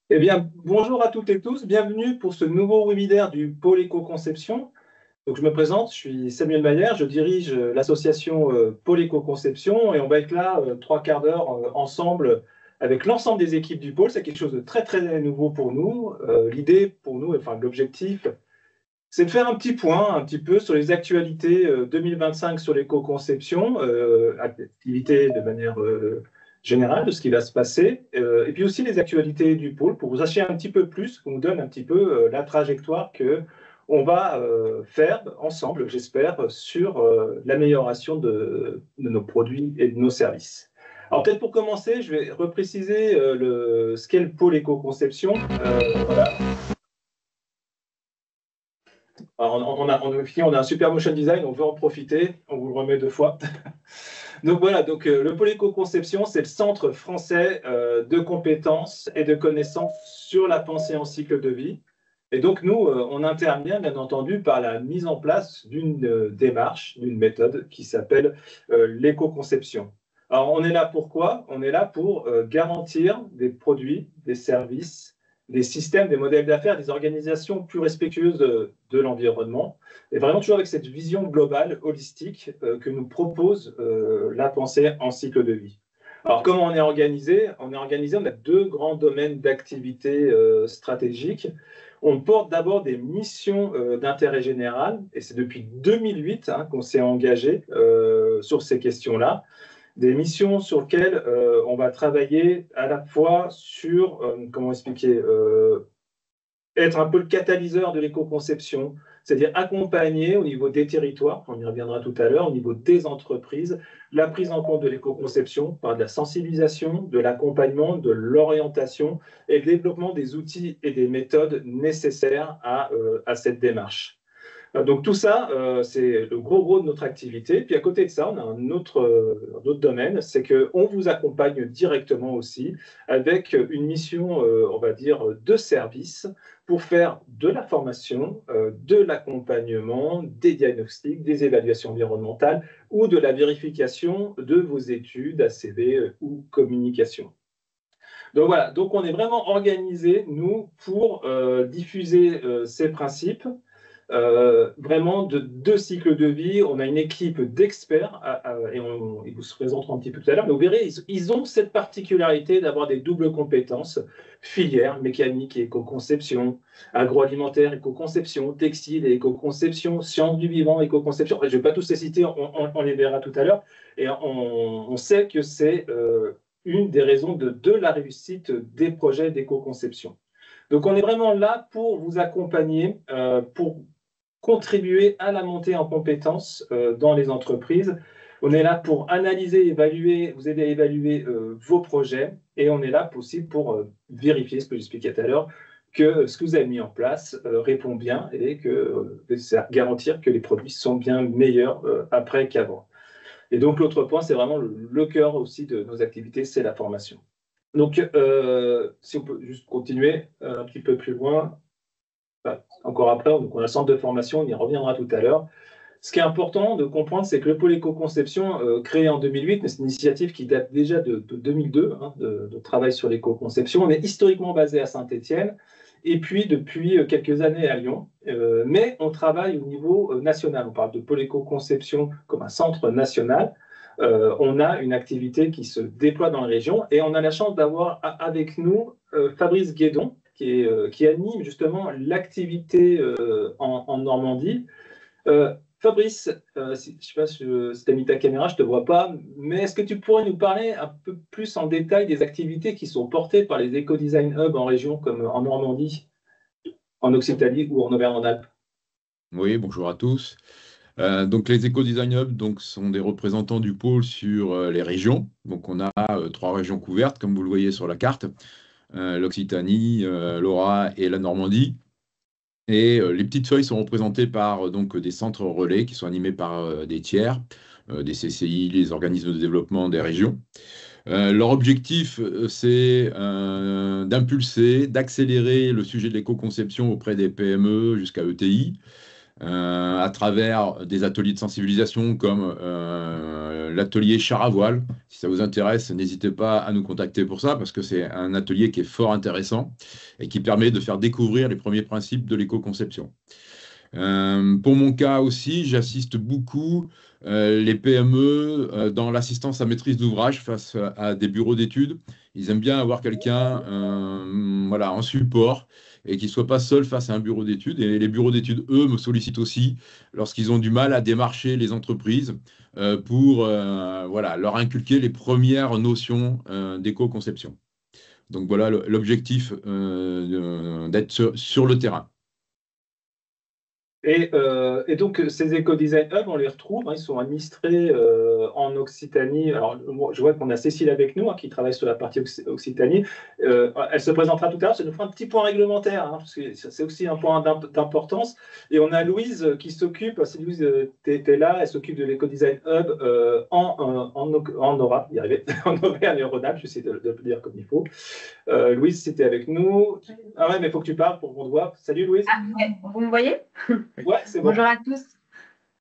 Eh bien, bonjour à toutes et tous, bienvenue pour ce nouveau webinaire du pôle éco-conception. Donc, je me présente, je suis Samuel Mayer, je dirige l'association Pôle Éco-Conception et on va être là 3/4 d'heure ensemble avec l'ensemble des équipes du pôle. C'est quelque chose de très très nouveau pour nous. L'idée pour nous, enfin l'objectif, c'est de faire un petit point un petit peu sur les actualités 2025 sur l'éco-conception, activités de manière générale de ce qui va se passer, et puis aussi les actualités du pôle pour vous acheter un petit peu plus, qu'on vous donne un petit peu la trajectoire que on va faire ensemble, j'espère, sur l'amélioration de nos produits et de nos services. Alors peut-être pour commencer, je vais repréciser ce qu'est le pôle éco-conception. Voilà. Alors, on a un super motion design, on veut en profiter, on vous le remet 2 fois. Donc voilà, le pôle éco-conception, c'est le centre français de compétences et de connaissances sur la pensée en cycle de vie. Et donc nous, on intervient bien entendu par la mise en place d'une démarche, d'une méthode qui s'appelle l'éco-conception. Alors on est là pour quoi? On est là pour garantir des produits, des services, des systèmes, des modèles d'affaires, des organisations plus respectueuses de l'environnement, et vraiment toujours avec cette vision globale, holistique, que nous propose la pensée en cycle de vie. Alors comment on est organisé? On a 2 grands domaines d'activité stratégiques. On porte d'abord des missions d'intérêt général, et c'est depuis 2008 qu'on s'est engagé sur ces questions-là. Des missions sur lesquelles on va travailler à la fois sur, comment expliquer, être un peu le catalyseur de l'éco-conception, c'est-à-dire accompagner au niveau des territoires, on y reviendra tout à l'heure, au niveau des entreprises, la prise en compte de l'éco-conception par de la sensibilisation, de l'accompagnement, de l'orientation et le développement des outils et des méthodes nécessaires à cette démarche. Donc tout ça, c'est le gros de notre activité. Puis à côté de ça, on a un autre domaine, c'est qu'on vous accompagne directement aussi avec une mission, on va dire, de service pour faire de la formation, de l'accompagnement, des diagnostics, des évaluations environnementales ou de la vérification de vos études, ACV ou communication. Donc voilà, donc on est vraiment organisé, nous, pour diffuser ces principes. Vraiment de 2 cycles de vie. On a une équipe d'experts, et ils vous se présenteront un petit peu tout à l'heure, mais vous verrez, ils ont cette particularité d'avoir des doubles compétences, filière, mécanique et éco-conception, agroalimentaire, éco-conception, textile et éco-conception, sciences du vivant, éco-conception. Je ne vais pas tous les citer, on les verra tout à l'heure, et on sait que c'est une des raisons de la réussite des projets d'éco-conception. Donc on est vraiment là pour vous accompagner, pour contribuer à la montée en compétences dans les entreprises. On est là pour analyser, évaluer, vous aider à évaluer vos projets, et on est là aussi pour vérifier ce que j'expliquais tout à l'heure, que ce que vous avez mis en place répond bien et que garantir que les produits sont bien meilleurs après qu'avant. Et donc l'autre point, c'est vraiment le cœur aussi de nos activités, c'est la formation. Donc, si on peut juste continuer un petit peu plus loin, encore après, donc on a le centre de formation, on y reviendra tout à l'heure. Ce qui est important de comprendre, c'est que le pôle éco-conception, créé en 2008, mais c'est une initiative qui date déjà de 2002, de travail sur l'éco-conception. On est historiquement basé à Saint-Étienne, et puis depuis quelques années à Lyon. Mais on travaille au niveau national. On parle de pôle éco-conception comme un centre national. On a une activité qui se déploie dans la région, et on a la chance d'avoir avec nous Fabrice Guédon, qui anime justement l'activité en Normandie. Fabrice, je ne sais pas si tu as mis ta caméra, je ne te vois pas, mais est-ce que tu pourrais nous parler un peu plus en détail des activités qui sont portées par les Eco-Design Hub en région, comme en Normandie, en Occitanie ou en Auvergne-Rhône-Alpes? Oui, bonjour à tous. Donc les Eco-Design Hub sont des représentants du pôle sur les régions. Donc on a 3 régions couvertes, comme vous le voyez sur la carte, l'Occitanie, l'Ora et la Normandie. Et les petites feuilles sont représentées par donc, des centres relais qui sont animés par des tiers, des CCI, les organismes de développement des régions. Leur objectif, c'est d'impulser, d'accélérer le sujet de l'éco-conception auprès des PME jusqu'à ETI, à travers des ateliers de sensibilisation comme l'atelier char à voile. Si ça vous intéresse, n'hésitez pas à nous contacter pour ça, parce que c'est un atelier qui est fort intéressant et qui permet de faire découvrir les premiers principes de l'éco-conception. Pour mon cas aussi, j'assiste beaucoup les PME dans l'assistance à maîtrise d'ouvrage face à des bureaux d'études. Ils aiment bien avoir quelqu'un voilà, en support et qui ne soit pas seul face à un bureau d'études. Et les bureaux d'études, eux, me sollicitent aussi lorsqu'ils ont du mal à démarcher les entreprises pour voilà, leur inculquer les premières notions d'éco-conception. Donc voilà l'objectif d'être sur le terrain. Et donc, ces éco-design hubs, on les retrouve, hein, ils sont administrés en Occitanie. Alors, je vois qu'on a Cécile avec nous, hein, qui travaille sur la partie Occitanie. Elle se présentera tout à l'heure, ça nous fera un petit point réglementaire, hein, parce que c'est aussi un point d'importance. Et on a Louise qui s'occupe, si Louise, tu es là, elle s'occupe de l'éco-design hub en Aura, y arriver, en Auvergne-Rhône-Alpes, j'essaie de le dire comme il faut. Louise, c'était avec nous. Ah ouais, mais il faut que tu parles pour qu'on te voit. Salut Louise. Ah, ouais. Vous me voyez? Ouais, c'est bon. Bonjour à tous.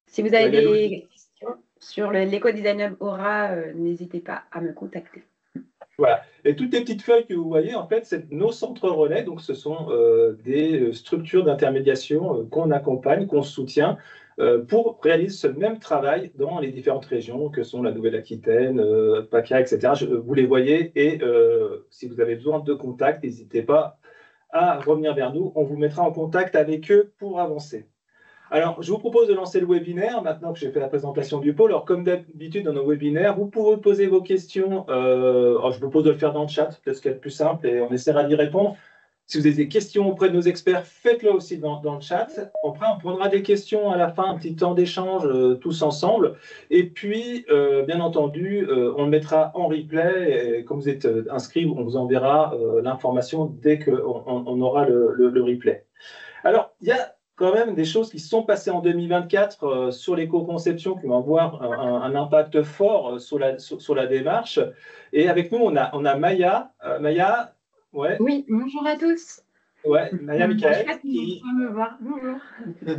Si vous avez des questions sur l'éco-design hub Aura, n'hésitez pas à me contacter. Voilà. Et toutes les petites feuilles que vous voyez, en fait, c'est nos centres relais. Donc, ce sont des structures d'intermédiation qu'on accompagne, qu'on soutient pour réaliser ce même travail dans les différentes régions que sont la Nouvelle-Aquitaine, PACA, etc. Vous les voyez et si vous avez besoin de contact, n'hésitez pas à revenir vers nous. On vous mettra en contact avec eux pour avancer. Alors, je vous propose de lancer le webinaire, maintenant que j'ai fait la présentation du pôle. Alors, comme d'habitude dans nos webinaires, vous pouvez poser vos questions. Alors, je vous propose de le faire dans le chat, peut-être ce qui est le plus simple, et on essaiera d'y répondre. Si vous avez des questions auprès de nos experts, faites-le aussi dans le chat. Après, on prendra des questions à la fin, un petit temps d'échange tous ensemble. Et puis, bien entendu, on le mettra en replay. Et comme vous êtes inscrits, on vous enverra l'information dès qu'on aura le replay. Alors, il y a quand même des choses qui sont passées en 2024 sur l'éco-conception qui vont avoir un impact fort sur la démarche. Et avec nous, on a Maya. Maya, ouais. Oui, bonjour à tous. Ouais, Maya Michael. Bonjour.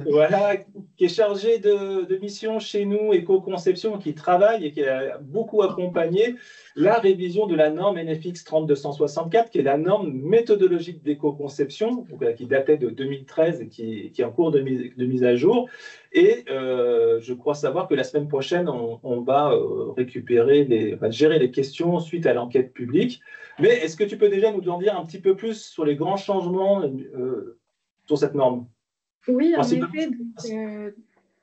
Voilà, qui est chargée de mission chez nous, éco-conception, qui travaille et qui a beaucoup accompagné la révision de la norme NFX 30264, qui est la norme méthodologique d'éco-conception, qui datait de 2013 et qui est en cours de mise à jour. Et je crois savoir que la semaine prochaine, on va gérer les questions suite à l'enquête publique. Mais est-ce que tu peux déjà nous en dire un petit peu plus sur les grands changements sur cette norme? Oui, en effet. Donc,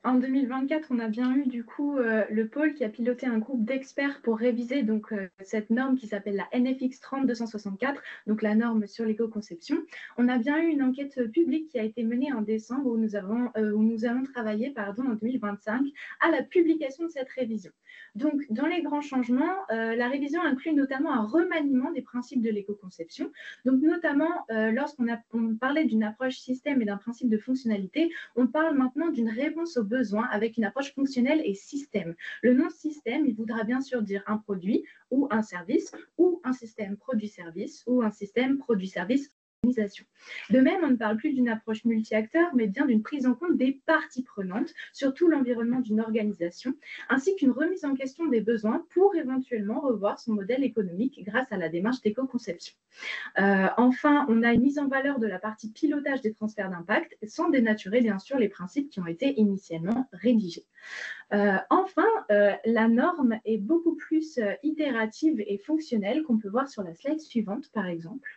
en 2024, on a bien eu du coup le pôle qui a piloté un groupe d'experts pour réviser donc cette norme qui s'appelle la NFX 30264, donc la norme sur l'éco-conception. On a bien eu une enquête publique qui a été menée en décembre où nous allons travailler en 2025 à la publication de cette révision. Donc, dans les grands changements, la révision inclut notamment un remaniement des principes de l'éco-conception. Donc, notamment, lorsqu'on parlait d'une approche système et d'un principe de fonctionnalité, on parle maintenant d'une réponse aux besoins avec une approche fonctionnelle et système. Le nom système, il voudra bien sûr dire un produit ou un service, ou un système produit-service, ou un système produit-service. De même, on ne parle plus d'une approche multi-acteurs, mais bien d'une prise en compte des parties prenantes sur tout l'environnement d'une organisation, ainsi qu'une remise en question des besoins pour éventuellement revoir son modèle économique grâce à la démarche d'éco-conception. Enfin, on a une mise en valeur de la partie pilotage des transferts d'impact, sans dénaturer bien sûr les principes qui ont été initialement rédigés. Enfin, la norme est beaucoup plus itérative et fonctionnelle qu'on peut voir sur la slide suivante, par exemple.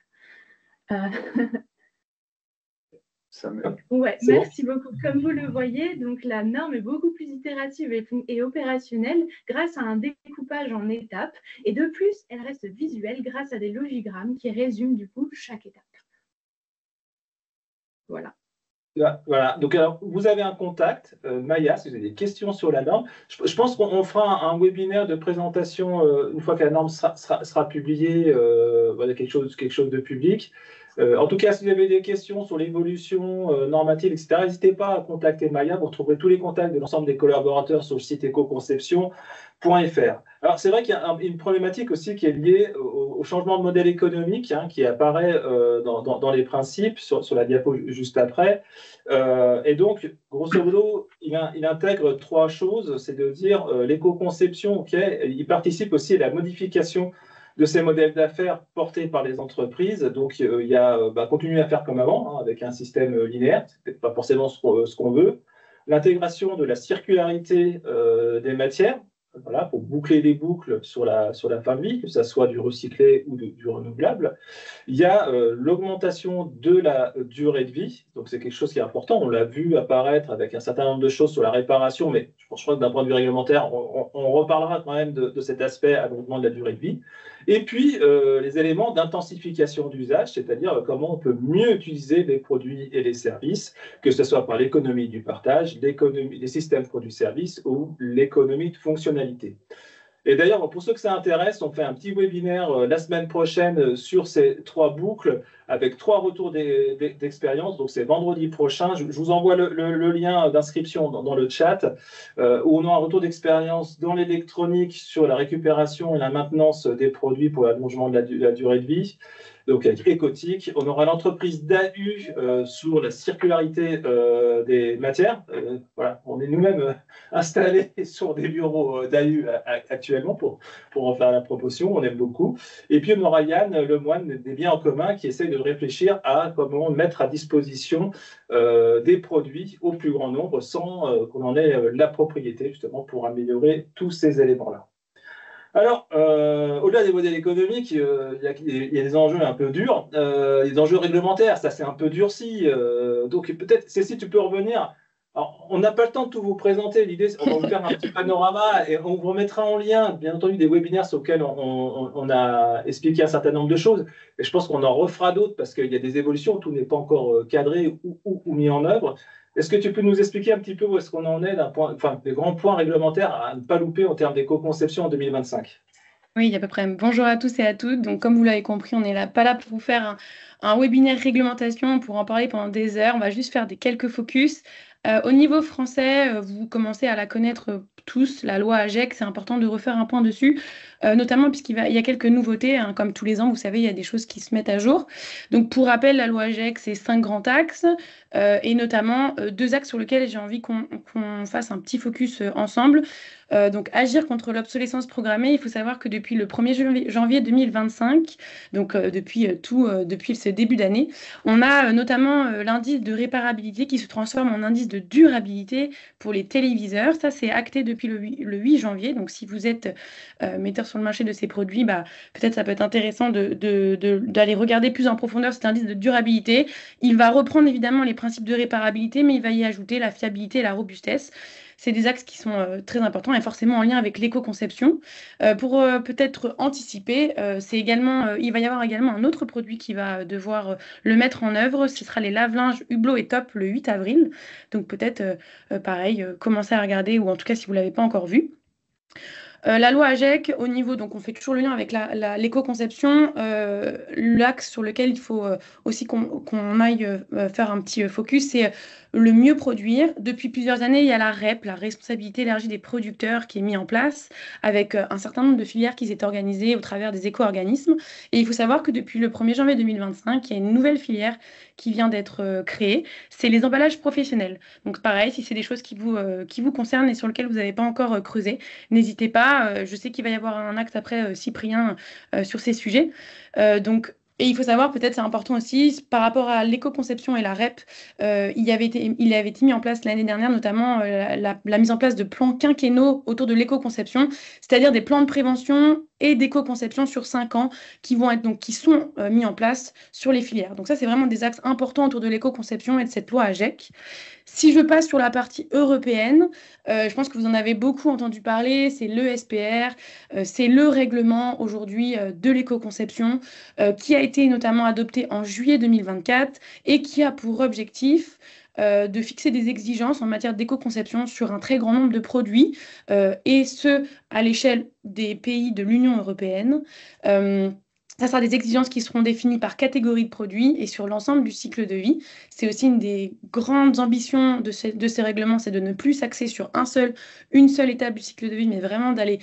Ouais, merci beaucoup. Comme vous le voyez, donc la norme est beaucoup plus itérative et opérationnelle grâce à un découpage en étapes. Et de plus, elle reste visuelle grâce à des logigrammes qui résument du coup chaque étape. Voilà. Voilà. Donc, alors, vous avez un contact, Maya, si vous avez des questions sur la norme. Je pense qu'on fera un webinaire de présentation une fois que la norme sera publiée, voilà, quelque chose de public. En tout cas, si vous avez des questions sur l'évolution normative, etc., n'hésitez pas à contacter Maya. Vous retrouverez tous les contacts de l'ensemble des collaborateurs sur le site écoconception.fr. Alors, c'est vrai qu'il y a une problématique aussi qui est liée au changement de modèle économique qui apparaît dans les principes sur la diapo juste après. Et donc, grosso modo, il intègre trois choses. C'est de dire l'éco-conception, il participe aussi à la modification de ces modèles d'affaires portés par les entreprises. Donc, il y a continuer à faire comme avant, avec un système linéaire, c'est peut-être pas forcément ce qu'on veut. L'intégration de la circularité des matières, voilà, pour boucler les boucles sur la fin de vie, que ce soit du recyclé ou du renouvelable. Il y a l'augmentation de la durée de vie, donc c'est quelque chose qui est important. On l'a vu apparaître avec un certain nombre de choses sur la réparation, mais je crois que d'un point de vue réglementaire, on reparlera quand même de cet aspect allongement de la durée de vie. Et puis, les éléments d'intensification d'usage, c'est-à-dire comment on peut mieux utiliser les produits et les services, que ce soit par l'économie du partage, les systèmes produits-services ou l'économie de fonctionnalité. Et d'ailleurs, pour ceux que ça intéresse, on fait un petit webinaire la semaine prochaine sur ces trois boucles avec 3 retours d'expérience. Donc, c'est vendredi prochain. Je vous envoie le lien d'inscription dans le chat où on a un retour d'expérience dans l'électronique sur la récupération et la maintenance des produits pour l'allongement de la durée de vie. Donc, avec Ecotic, on aura l'entreprise DAU sur la circularité des matières. Voilà, on est nous-mêmes installés sur des bureaux DAU actuellement pour en faire la promotion. On aime beaucoup. Et puis, on aura Yann Lemoine des biens en commun qui essaye de réfléchir à comment mettre à disposition des produits au plus grand nombre sans qu'on en ait la propriété, justement, pour améliorer tous ces éléments-là. Alors, au-delà des modèles économiques, il y a des enjeux un peu durs, des enjeux réglementaires, ça c'est un peu durci. Donc peut-être, Cécile, tu peux revenir. Alors, on n'a pas le temps de tout vous présenter. L'idée, c'est qu'on va vous faire un petit panorama et on vous remettra en lien, bien entendu, des webinaires sur lesquels on a expliqué un certain nombre de choses. Et je pense qu'on en refera d'autres parce qu'il y a des évolutions, tout n'est pas encore cadré ou mis en œuvre. Est-ce que tu peux nous expliquer un petit peu où est-ce qu'on en est des grands points réglementaires à ne pas louper en termes d'éco-conception en 2025? Oui, à peu près. Bonjour à tous et à toutes. Donc, comme vous l'avez compris, on n'est pas là pour vous faire un webinaire réglementation, pour en parler pendant des heures. On va juste faire quelques focus. Au niveau français, vous commencez à la connaître tous, la loi AGEC, c'est important de refaire un point dessus, notamment puisqu'il y a quelques nouveautés, hein, comme tous les ans, vous savez, il y a des choses qui se mettent à jour. Donc pour rappel, la loi AGEC, c'est 5 grands axes, et notamment 2 axes sur lesquels j'ai envie qu'on fasse un petit focus ensemble. Donc agir contre l'obsolescence programmée, il faut savoir que depuis le 1er janvier 2025, donc depuis ce début d'année, on a notamment l'indice de réparabilité qui se transforme en indice de durabilité pour les téléviseurs. Ça, c'est acté depuis le 8 janvier. Donc, si vous êtes metteur sur le marché de ces produits, peut-être ça peut être intéressant d'aller regarder plus en profondeur cet indice de durabilité. Il va reprendre évidemment les principes de réparabilité, mais il va y ajouter la fiabilité et la robustesse. C'est des axes qui sont très importants et forcément en lien avec l'éco-conception. Pour peut-être anticiper, il va y avoir également un autre produit qui va devoir le mettre en œuvre. Ce sera les lave-linges Hublot et Top le 8 avril. Donc peut-être, pareil, commencez à regarder, ou en tout cas si vous ne l'avez pas encore vu. La loi AGEC, au niveau, donc on fait toujours le lien avec l'éco-conception, l'axe sur lequel il faut aussi qu'on aille faire un petit focus, c'est le mieux produire. Depuis plusieurs années, il y a la REP, la responsabilité élargie des producteurs, qui est mise en place avec un certain nombre de filières qui s'est organisées au travers des éco-organismes. Et il faut savoir que depuis le 1er janvier 2025, il y a une nouvelle filière qui vient d'être créée, c'est les emballages professionnels. Donc pareil, si c'est des choses qui vous concernent et sur lesquelles vous n'avez pas encore creusé, n'hésitez pas. Je sais qu'il va y avoir un acte après Cyprien sur ces sujets. Et il faut savoir, peut-être c'est important aussi, par rapport à l'éco-conception et la REP, il avait été mis en place l'année dernière, notamment la mise en place de plans quinquennaux autour de l'éco-conception, c'est-à-dire des plans de prévention et d'éco-conception sur 5 ans qui sont mis en place sur les filières. Donc ça, c'est vraiment des axes importants autour de l'éco-conception et de cette loi AGEC. Si je passe sur la partie européenne, je pense que vous en avez beaucoup entendu parler, c'est le SPR, c'est le règlement aujourd'hui de l'éco-conception qui a été notamment adopté en juillet 2024 et qui a pour objectif de fixer des exigences en matière d'éco-conception sur un très grand nombre de produits, et ce, à l'échelle des pays de l'Union européenne. Ça sera des exigences qui seront définies par catégorie de produits et sur l'ensemble du cycle de vie. C'est aussi une des grandes ambitions de ces règlements, c'est de ne plus s'axer sur une seule étape du cycle de vie, mais vraiment d'aller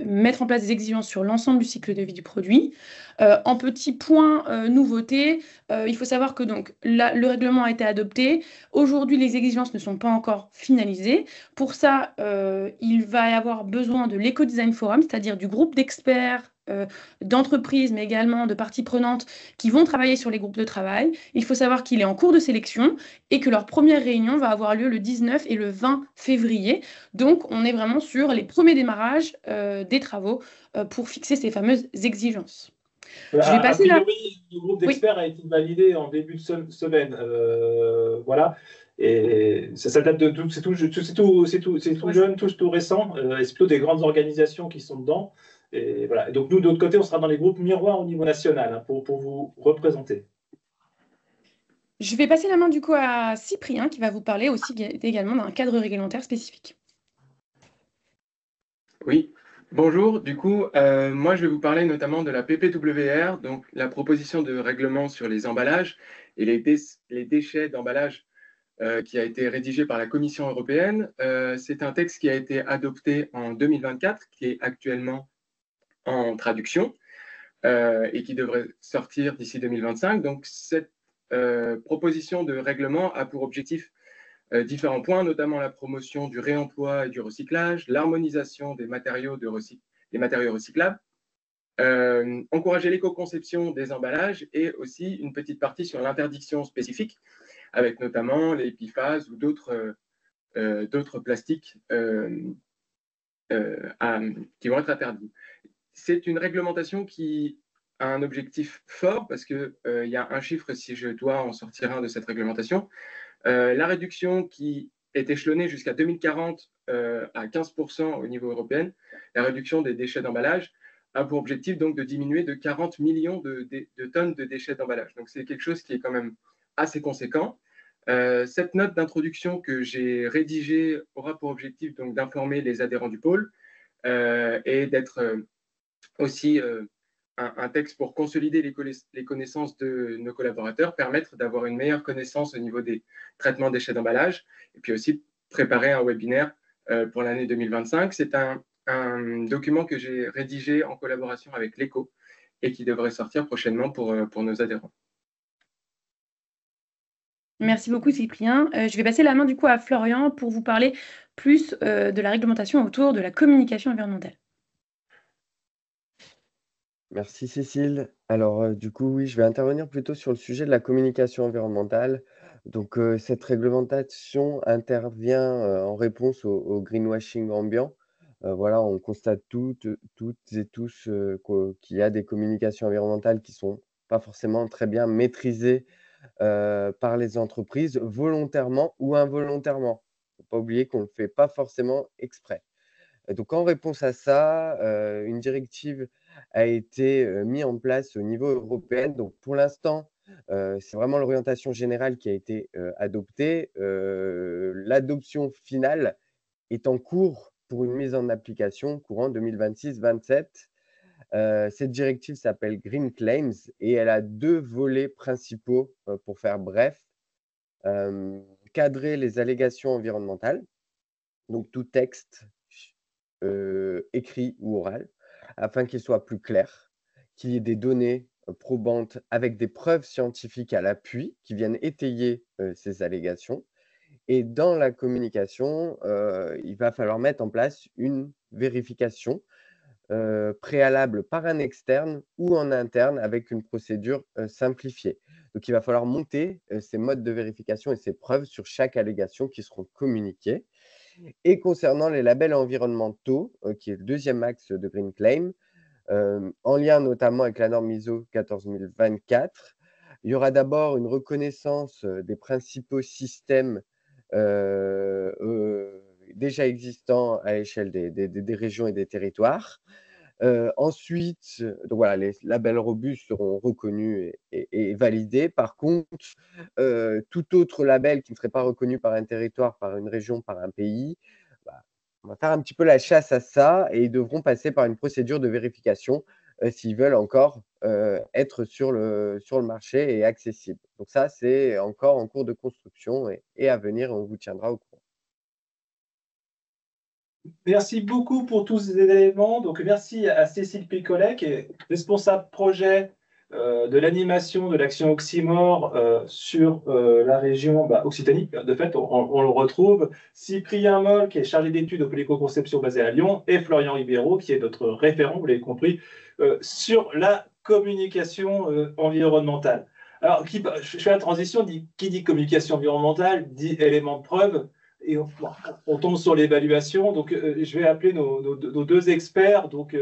mettre en place des exigences sur l'ensemble du cycle de vie du produit. En petit point nouveauté, il faut savoir que donc, le règlement a été adopté. Aujourd'hui, les exigences ne sont pas encore finalisées. Pour ça, il va y avoir besoin de l'Eco-Design Forum, c'est-à-dire du groupe d'experts, d'entreprises, mais également de parties prenantes qui vont travailler sur les groupes de travail. Il faut savoir qu'il est en cours de sélection et que leur première réunion va avoir lieu le 19 et le 20 février. Donc, on est vraiment sur les premiers démarrages des travaux pour fixer ces fameuses exigences. Je vais passer là. Le groupe d'experts a été validé en début de semaine. Voilà. Et ça date de tout, c'est tout jeune, tout récent. Et c'est plutôt des grandes organisations qui sont dedans. Et voilà. Et donc, nous, de l'autre côté, on sera dans les groupes miroirs au niveau national, hein, pour vous représenter. Je vais passer la main du coup à Cyprien qui va vous parler aussi également d'un cadre réglementaire spécifique. Oui, bonjour. Du coup, moi, je vais vous parler notamment de la PPWR, donc la proposition de règlement sur les emballages et les déchets d'emballage qui a été rédigé par la Commission européenne. C'est un texte qui a été adopté en 2024, qui est actuellement en traduction et qui devrait sortir d'ici 2025. Donc, cette proposition de règlement a pour objectif différents points, notamment la promotion du réemploi et du recyclage, l'harmonisation des matériaux recyclables, encourager l'éco-conception des emballages et aussi une petite partie sur l'interdiction spécifique, avec notamment les PFAS ou d'autres plastiques qui vont être interdits. C'est une réglementation qui a un objectif fort parce qu'il y a un chiffre, si je dois en sortir un de cette réglementation. La réduction qui est échelonnée jusqu'à 2040 à 15% au niveau européen, la réduction des déchets d'emballage a pour objectif donc de diminuer de 40 millions de tonnes de déchets d'emballage. Donc c'est quelque chose qui est quand même assez conséquent. Cette note d'introduction que j'ai rédigée aura pour objectif donc d'informer les adhérents du pôle et d'être aussi un texte pour consolider les connaissances de nos collaborateurs, permettre d'avoir une meilleure connaissance au niveau des traitements de déchets d'emballage, et puis aussi préparer un webinaire pour l'année 2025. C'est un document que j'ai rédigé en collaboration avec l'ECO et qui devrait sortir prochainement pour nos adhérents. Merci beaucoup Cyprien. Je vais passer la main du coup à Florian pour vous parler plus de la réglementation autour de la communication environnementale. Merci Cécile. Alors du coup, oui, je vais intervenir plutôt sur le sujet de la communication environnementale. Donc cette réglementation intervient en réponse au greenwashing ambiant. Voilà, on constate toutes et tous qu'il y a des communications environnementales qui ne sont pas forcément très bien maîtrisées par les entreprises, volontairement ou involontairement. Il ne faut pas oublier qu'on ne le fait pas forcément exprès. Donc, en réponse à ça, une directive a été mise en place au niveau européen. Donc, pour l'instant, c'est vraiment l'orientation générale qui a été adoptée. L'adoption finale est en cours pour une mise en application courant 2026-27. Cette directive s'appelle Green Claims et elle a deux volets principaux, pour faire bref. Cadrer les allégations environnementales, donc tout texte écrit ou oral, afin qu'il soit plus clair, qu'il y ait des données probantes avec des preuves scientifiques à l'appui qui viennent étayer ces allégations. Et dans la communication, il va falloir mettre en place une vérification préalable par un externe ou en interne avec une procédure simplifiée. Donc, il va falloir monter ces modes de vérification et ces preuves sur chaque allégation qui seront communiquées. Et concernant les labels environnementaux, qui est le deuxième axe de Green Claim, en lien notamment avec la norme ISO 14024, il y aura d'abord une reconnaissance des principaux systèmes déjà existants à l'échelle des régions et des territoires. Ensuite, donc voilà, les labels robustes seront reconnus et validés. Par contre, tout autre label qui ne serait pas reconnu par un territoire, par une région, par un pays, on va faire un petit peu la chasse à ça et ils devront passer par une procédure de vérification s'ils veulent encore être sur le marché et accessibles. Donc ça, c'est encore en cours de construction et à venir, on vous tiendra au courant. Merci beaucoup pour tous ces éléments. Donc, merci à Cécile Picolet, qui est responsable projet de l'animation de l'action Oxymore sur la région Occitanie. De fait, on le retrouve. Cyprien Moll, qui est chargé d'études au Polyco-Conception basé à Lyon, et Florian Ribeiro, qui est notre référent, vous l'avez compris, sur la communication environnementale. Alors, je fais la transition, qui dit communication environnementale, dit élément de preuve. Et on tombe sur l'évaluation. Donc, je vais appeler nos deux experts. Donc,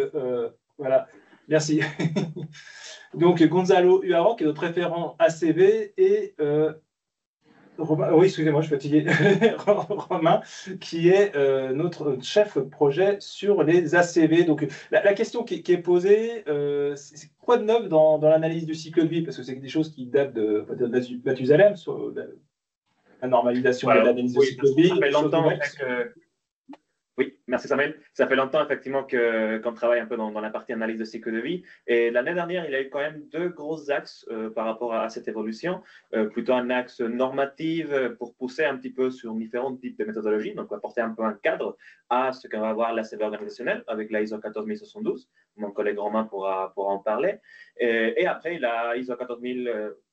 voilà. Merci. Donc, Gonzalo Uaro, qui est notre référent ACV, et Romain, oui, excusez-moi, je suis fatigué. Romain, qui est notre chef projet sur les ACV. Donc, la question qui est posée, c'est quoi de neuf dans l'analyse du cycle de vie? Parce que c'est des choses qui datent de Mathusalem, sur la normalisation de l'analyse de cycle de vie. Ça fait longtemps Oui, merci Samuel. Ça fait longtemps effectivement qu'on travaille un peu dans la partie analyse de cycle de vie. Et l'année dernière, il y a eu quand même deux gros axes par rapport à cette évolution. Plutôt un axe normatif pour pousser un petit peu sur différents types de méthodologies. Donc, on va apporter un peu un cadre à ce qu'on va voir l'ACV organisationnelle avec la ISO 14072. Mon collègue Romain pourra en parler. Et après, la ISO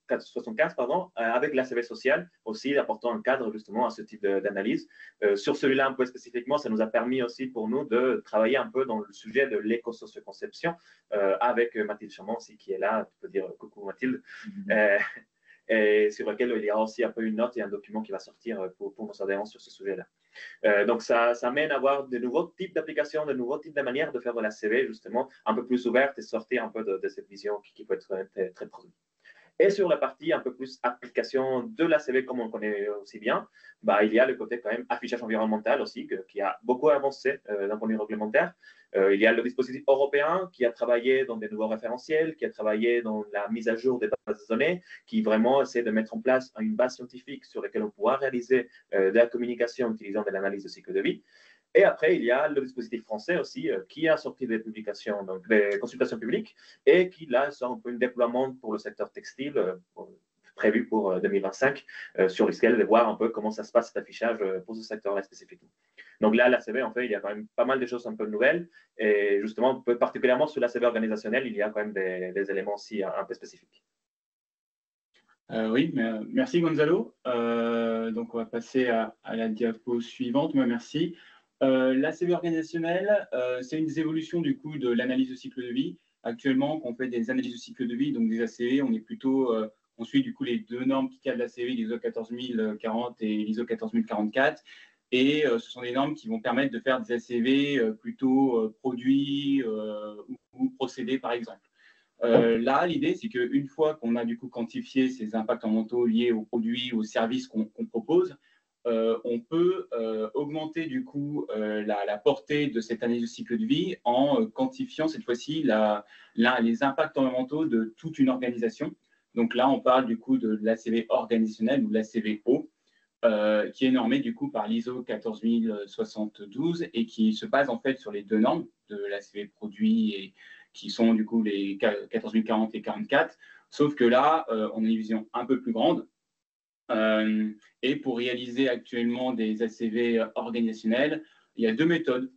14075, avec l'ACV social aussi, apportant un cadre justement à ce type d'analyse. Sur celui-là, un peu spécifiquement, ça nous a permis aussi pour nous de travailler un peu dans le sujet de l'éco-socioconception avec Mathilde Chamon aussi, qui est là. Tu peux dire coucou Mathilde. Et sur lequel il y a aussi un peu une note et un document qui va sortir pour nos adhérents sur ce sujet-là. Donc, ça mène à avoir de nouveaux types d'applications, de nouveaux types de manières de faire de l'ACV, justement, un peu plus ouverte et sortir un peu de cette vision qui peut être très, très produite. Et sur la partie un peu plus application de l'ACV, comme on connaît aussi bien, il y a le côté quand même affichage environnemental aussi, qui a beaucoup avancé d'un point de vue réglementaire. Il y a le dispositif européen qui a travaillé dans des nouveaux référentiels, qui a travaillé dans la mise à jour des bases de données, qui vraiment essaie de mettre en place une base scientifique sur laquelle on pourra réaliser de la communication utilisant de l'analyse de cycle de vie. Et après, il y a le dispositif français aussi qui a sorti des publications, donc des consultations publiques, et qui là sort un peu un déploiement pour le secteur textile prévu pour 2025, sur lequel de voir un peu comment ça se passe cet affichage pour ce secteur-là spécifiquement. Donc là, l'ACV, en fait, il y a quand même pas mal de choses un peu nouvelles, et justement, particulièrement sur l'ACV organisationnel, il y a quand même des éléments aussi un peu spécifiques. Oui, merci Gonzalo. Donc on va passer à la diapo suivante. Merci. L'ACV organisationnel, c'est une évolution du coup de l'analyse de cycle de vie. Actuellement, quand on fait des analyses de cycle de vie, donc des ACV, on suit du coup les deux normes qui cadrent l'ACV, l'ISO 14040 et l'ISO 14044. Et ce sont des normes qui vont permettre de faire des ACV plutôt produits ou procédés, par exemple. Là, l'idée, c'est qu'une fois qu'on a du coup quantifié ces impacts environnementaux liés aux produits, aux services qu'on propose, on peut augmenter du coup la portée de cette analyse de cycle de vie en quantifiant cette fois-ci les impacts environnementaux de toute une organisation. Donc là, on parle du coup de l'ACV organisationnel ou l'ACV haut, qui est normé du coup par l'ISO 14072 et qui se base en fait sur les deux normes de l'ACV produit et qui sont du coup les 14040 et 44, sauf que là, on a une vision un peu plus grande. Et pour réaliser actuellement des ACV organisationnels, il y a deux méthodes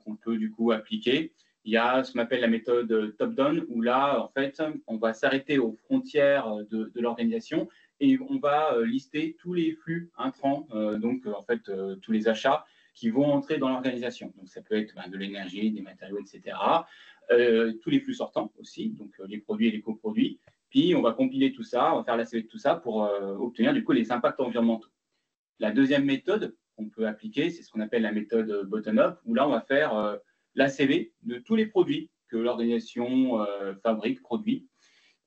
qu'on peut du coup appliquer. Il y a ce qu'on appelle la méthode top-down, où là, en fait, on va s'arrêter aux frontières de l'organisation et on va lister tous les flux intrants, donc en fait, tous les achats qui vont entrer dans l'organisation. Donc, ça peut être de l'énergie, des matériaux, etc. Tous les flux sortants aussi, donc les produits et les coproduits. Puis, on va compiler tout ça, on va faire l'ACV de tout ça pour obtenir du coup les impacts environnementaux. La deuxième méthode qu'on peut appliquer, c'est ce qu'on appelle la méthode bottom-up, où là, on va faire l'ACV de tous les produits que l'organisation fabrique, produit,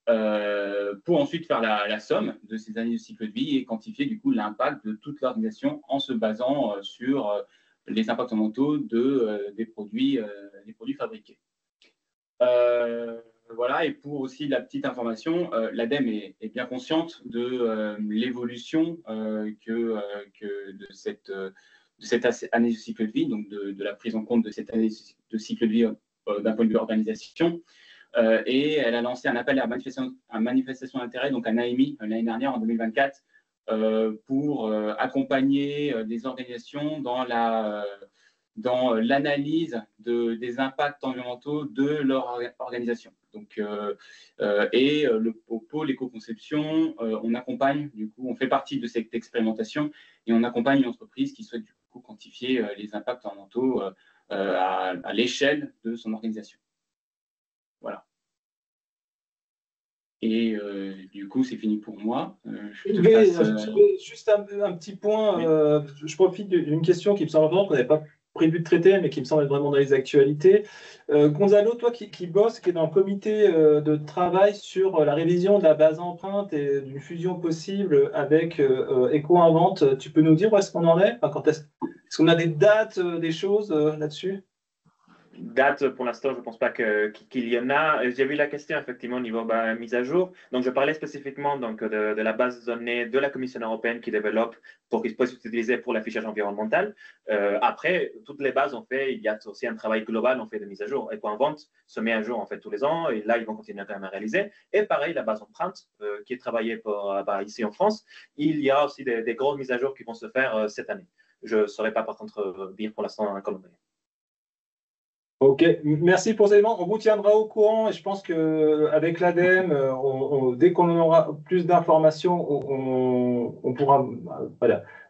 pour ensuite faire la somme de ces années de cycle de vie et quantifier du coup l'impact de toute l'organisation en se basant sur les impacts environnementaux des produits fabriqués. Voilà, et pour aussi la petite information, l'ADEME est bien consciente de l'évolution de cette année de cycle de vie, donc de la prise en compte de cette année de cycle de vie d'un point de vue organisation. et elle a lancé un appel à manifestation d'intérêt, donc un AMI, l'année dernière, en 2024, pour accompagner des organisations dans l'analyse des impacts environnementaux de leur organisation. Donc, au pôle éco-conception, on accompagne, du coup, on fait partie de cette expérimentation et on accompagne une entreprise qui souhaite du coup quantifier les impacts environnementaux à l'échelle de son organisation. Voilà. Et du coup, c'est fini pour moi. J'avais juste un petit point. Je profite d'une question qui me semble importante, qu'on n'avait pas prévu de traiter, mais qui me semble être vraiment dans les actualités. Gonzalo, toi qui bosses, qui est dans le comité de travail sur la révision de la base empreinte et d'une fusion possible avec EcoInvent, tu peux nous dire où est-ce qu'on en est? Enfin, est-ce qu'on a des dates, des choses là-dessus? Date, pour l'instant, je ne pense pas qu'il y en a. J'ai vu la question effectivement au niveau mise à jour. Donc, je parlais spécifiquement donc, de la base de données de la Commission européenne qui développe pour qu'ils puissent s'utiliser pour l'affichage environnemental. Après, toutes les bases, il y a aussi un travail global, on fait de mise à jour. EcoInvent se met à jour en fait tous les ans et là, ils vont continuer quand même à réaliser. Et pareil, la base empreinte qui est travaillée ici en France, il y a aussi des grosses mises à jour qui vont se faire cette année. Je ne saurais pas par contre dire pour l'instant un calendrier. Ok, merci pour ces éléments. On vous tiendra au courant et je pense qu'avec l'ADEME, dès qu'on aura plus d'informations, on pourra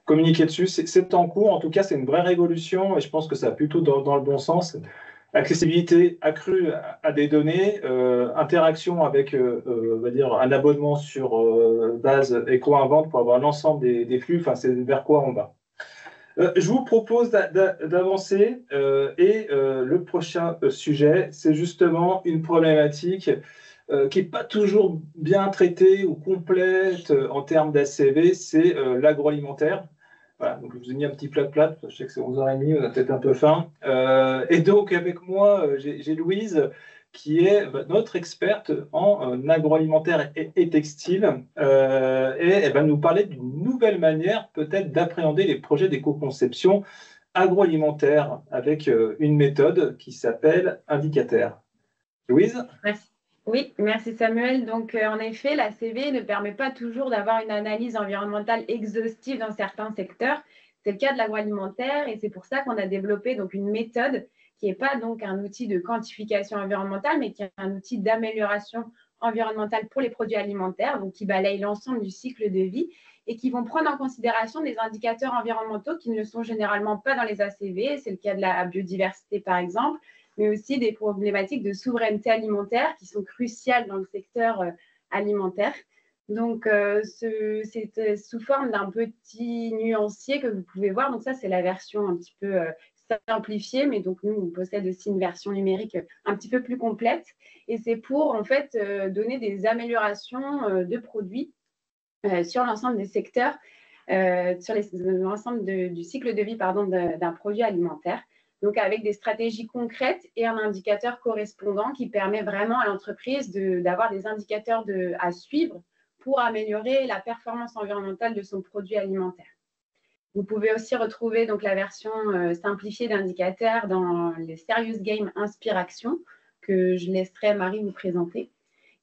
communiquer dessus. C'est en cours, en tout cas, c'est une vraie révolution et je pense que ça va plutôt dans le bon sens. Accessibilité accrue à des données, interaction avec on va dire, un abonnement sur base EcoInvent pour avoir l'ensemble des flux, enfin, c'est vers quoi on va. Je vous propose d'avancer et le prochain sujet, c'est justement une problématique qui n'est pas toujours bien traitée ou complète en termes d'ACV, c'est l'agroalimentaire. Voilà, donc je vous ai mis un petit plat, je sais que c'est 11h30, on a peut-être un peu faim. Et donc avec moi, j'ai Louise, qui est notre experte en agroalimentaire et textile, et elle va nous parler d'une nouvelle manière peut-être d'appréhender les projets d'éco-conception agroalimentaire avec une méthode qui s'appelle Indicateur. Louise? Merci. Oui, merci Samuel. Donc, en effet, la CV ne permet pas toujours d'avoir une analyse environnementale exhaustive dans certains secteurs. C'est le cas de l'agroalimentaire et c'est pour ça qu'on a développé donc, une méthode qui n'est pas donc un outil de quantification environnementale, mais qui est un outil d'amélioration environnementale pour les produits alimentaires, donc qui balaye l'ensemble du cycle de vie et qui vont prendre en considération des indicateurs environnementaux qui ne le sont généralement pas dans les ACV. C'est le cas de la biodiversité, par exemple, mais aussi des problématiques de souveraineté alimentaire qui sont cruciales dans le secteur alimentaire. Donc, c'est sous forme d'un petit nuancier que vous pouvez voir. Donc, ça, c'est la version un petit peu simplifiée, mais donc nous, on possède aussi une version numérique un petit peu plus complète. Et c'est pour, en fait, donner des améliorations de produits sur l'ensemble des secteurs, sur l'ensemble du cycle de vie d'un produit alimentaire. Donc, avec des stratégies concrètes et un indicateur correspondant qui permet vraiment à l'entreprise d'avoir des indicateurs à suivre pour améliorer la performance environnementale de son produit alimentaire. Vous pouvez aussi retrouver donc, la version simplifiée d'indicateurs dans les Serious Game Inspiration que je laisserai Marie vous présenter.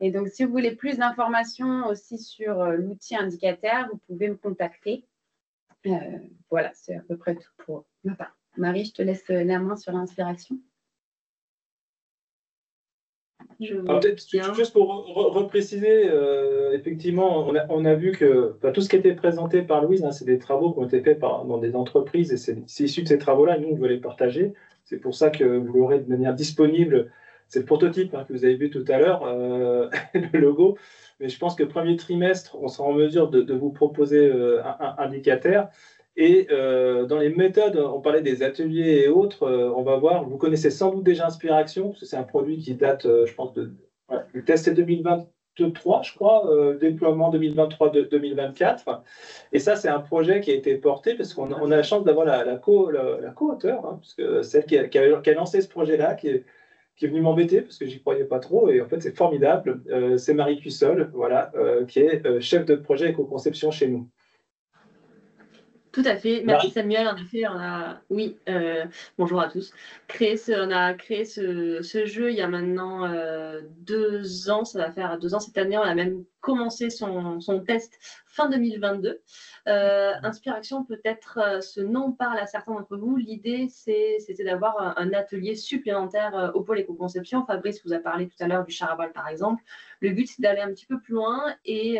Et donc, si vous voulez plus d'informations aussi sur l'outil indicateur, vous pouvez me contacter. Voilà, c'est à peu près tout pour ma part. Marie, je te laisse la main sur l'inspiration. Juste pour repréciser, effectivement, on a vu que tout ce qui a été présenté par Louise, c'est des travaux qui ont été faits dans des entreprises et c'est issu de ces travaux-là, nous, on veut les partager. C'est pour ça que vous l'aurez de manière disponible. C'est le prototype que vous avez vu tout à l'heure, le logo. Mais je pense que premier trimestre, on sera en mesure de vous proposer un indicateur. Et dans les méthodes, on parlait des ateliers et autres, on va voir, vous connaissez sans doute déjà Inspiration, parce que c'est un produit qui date, je pense, le test est 2023, je crois, déploiement 2023-2024. Et ça, c'est un projet qui a été porté, parce qu'on a la chance d'avoir la co-auteur, parce que celle qui a lancé ce projet-là, qui est venue m'embêter, parce que j'y croyais pas trop, et en fait, c'est formidable. C'est Marie Cussol, voilà, qui est chef de projet éco-conception chez nous. Tout à fait. Merci Marie? Samuel. En effet, oui, bonjour à tous. On a créé ce jeu il y a maintenant 2 ans. Ça va faire 2 ans cette année. On a même commencé son test fin 2022. Inspiration, peut-être ce nom parle à certains d'entre vous. L'idée, c'était d'avoir un atelier supplémentaire au pôle éco-conception. Fabrice vous a parlé tout à l'heure du Charabal, par exemple. Le but, c'est d'aller un petit peu plus loin et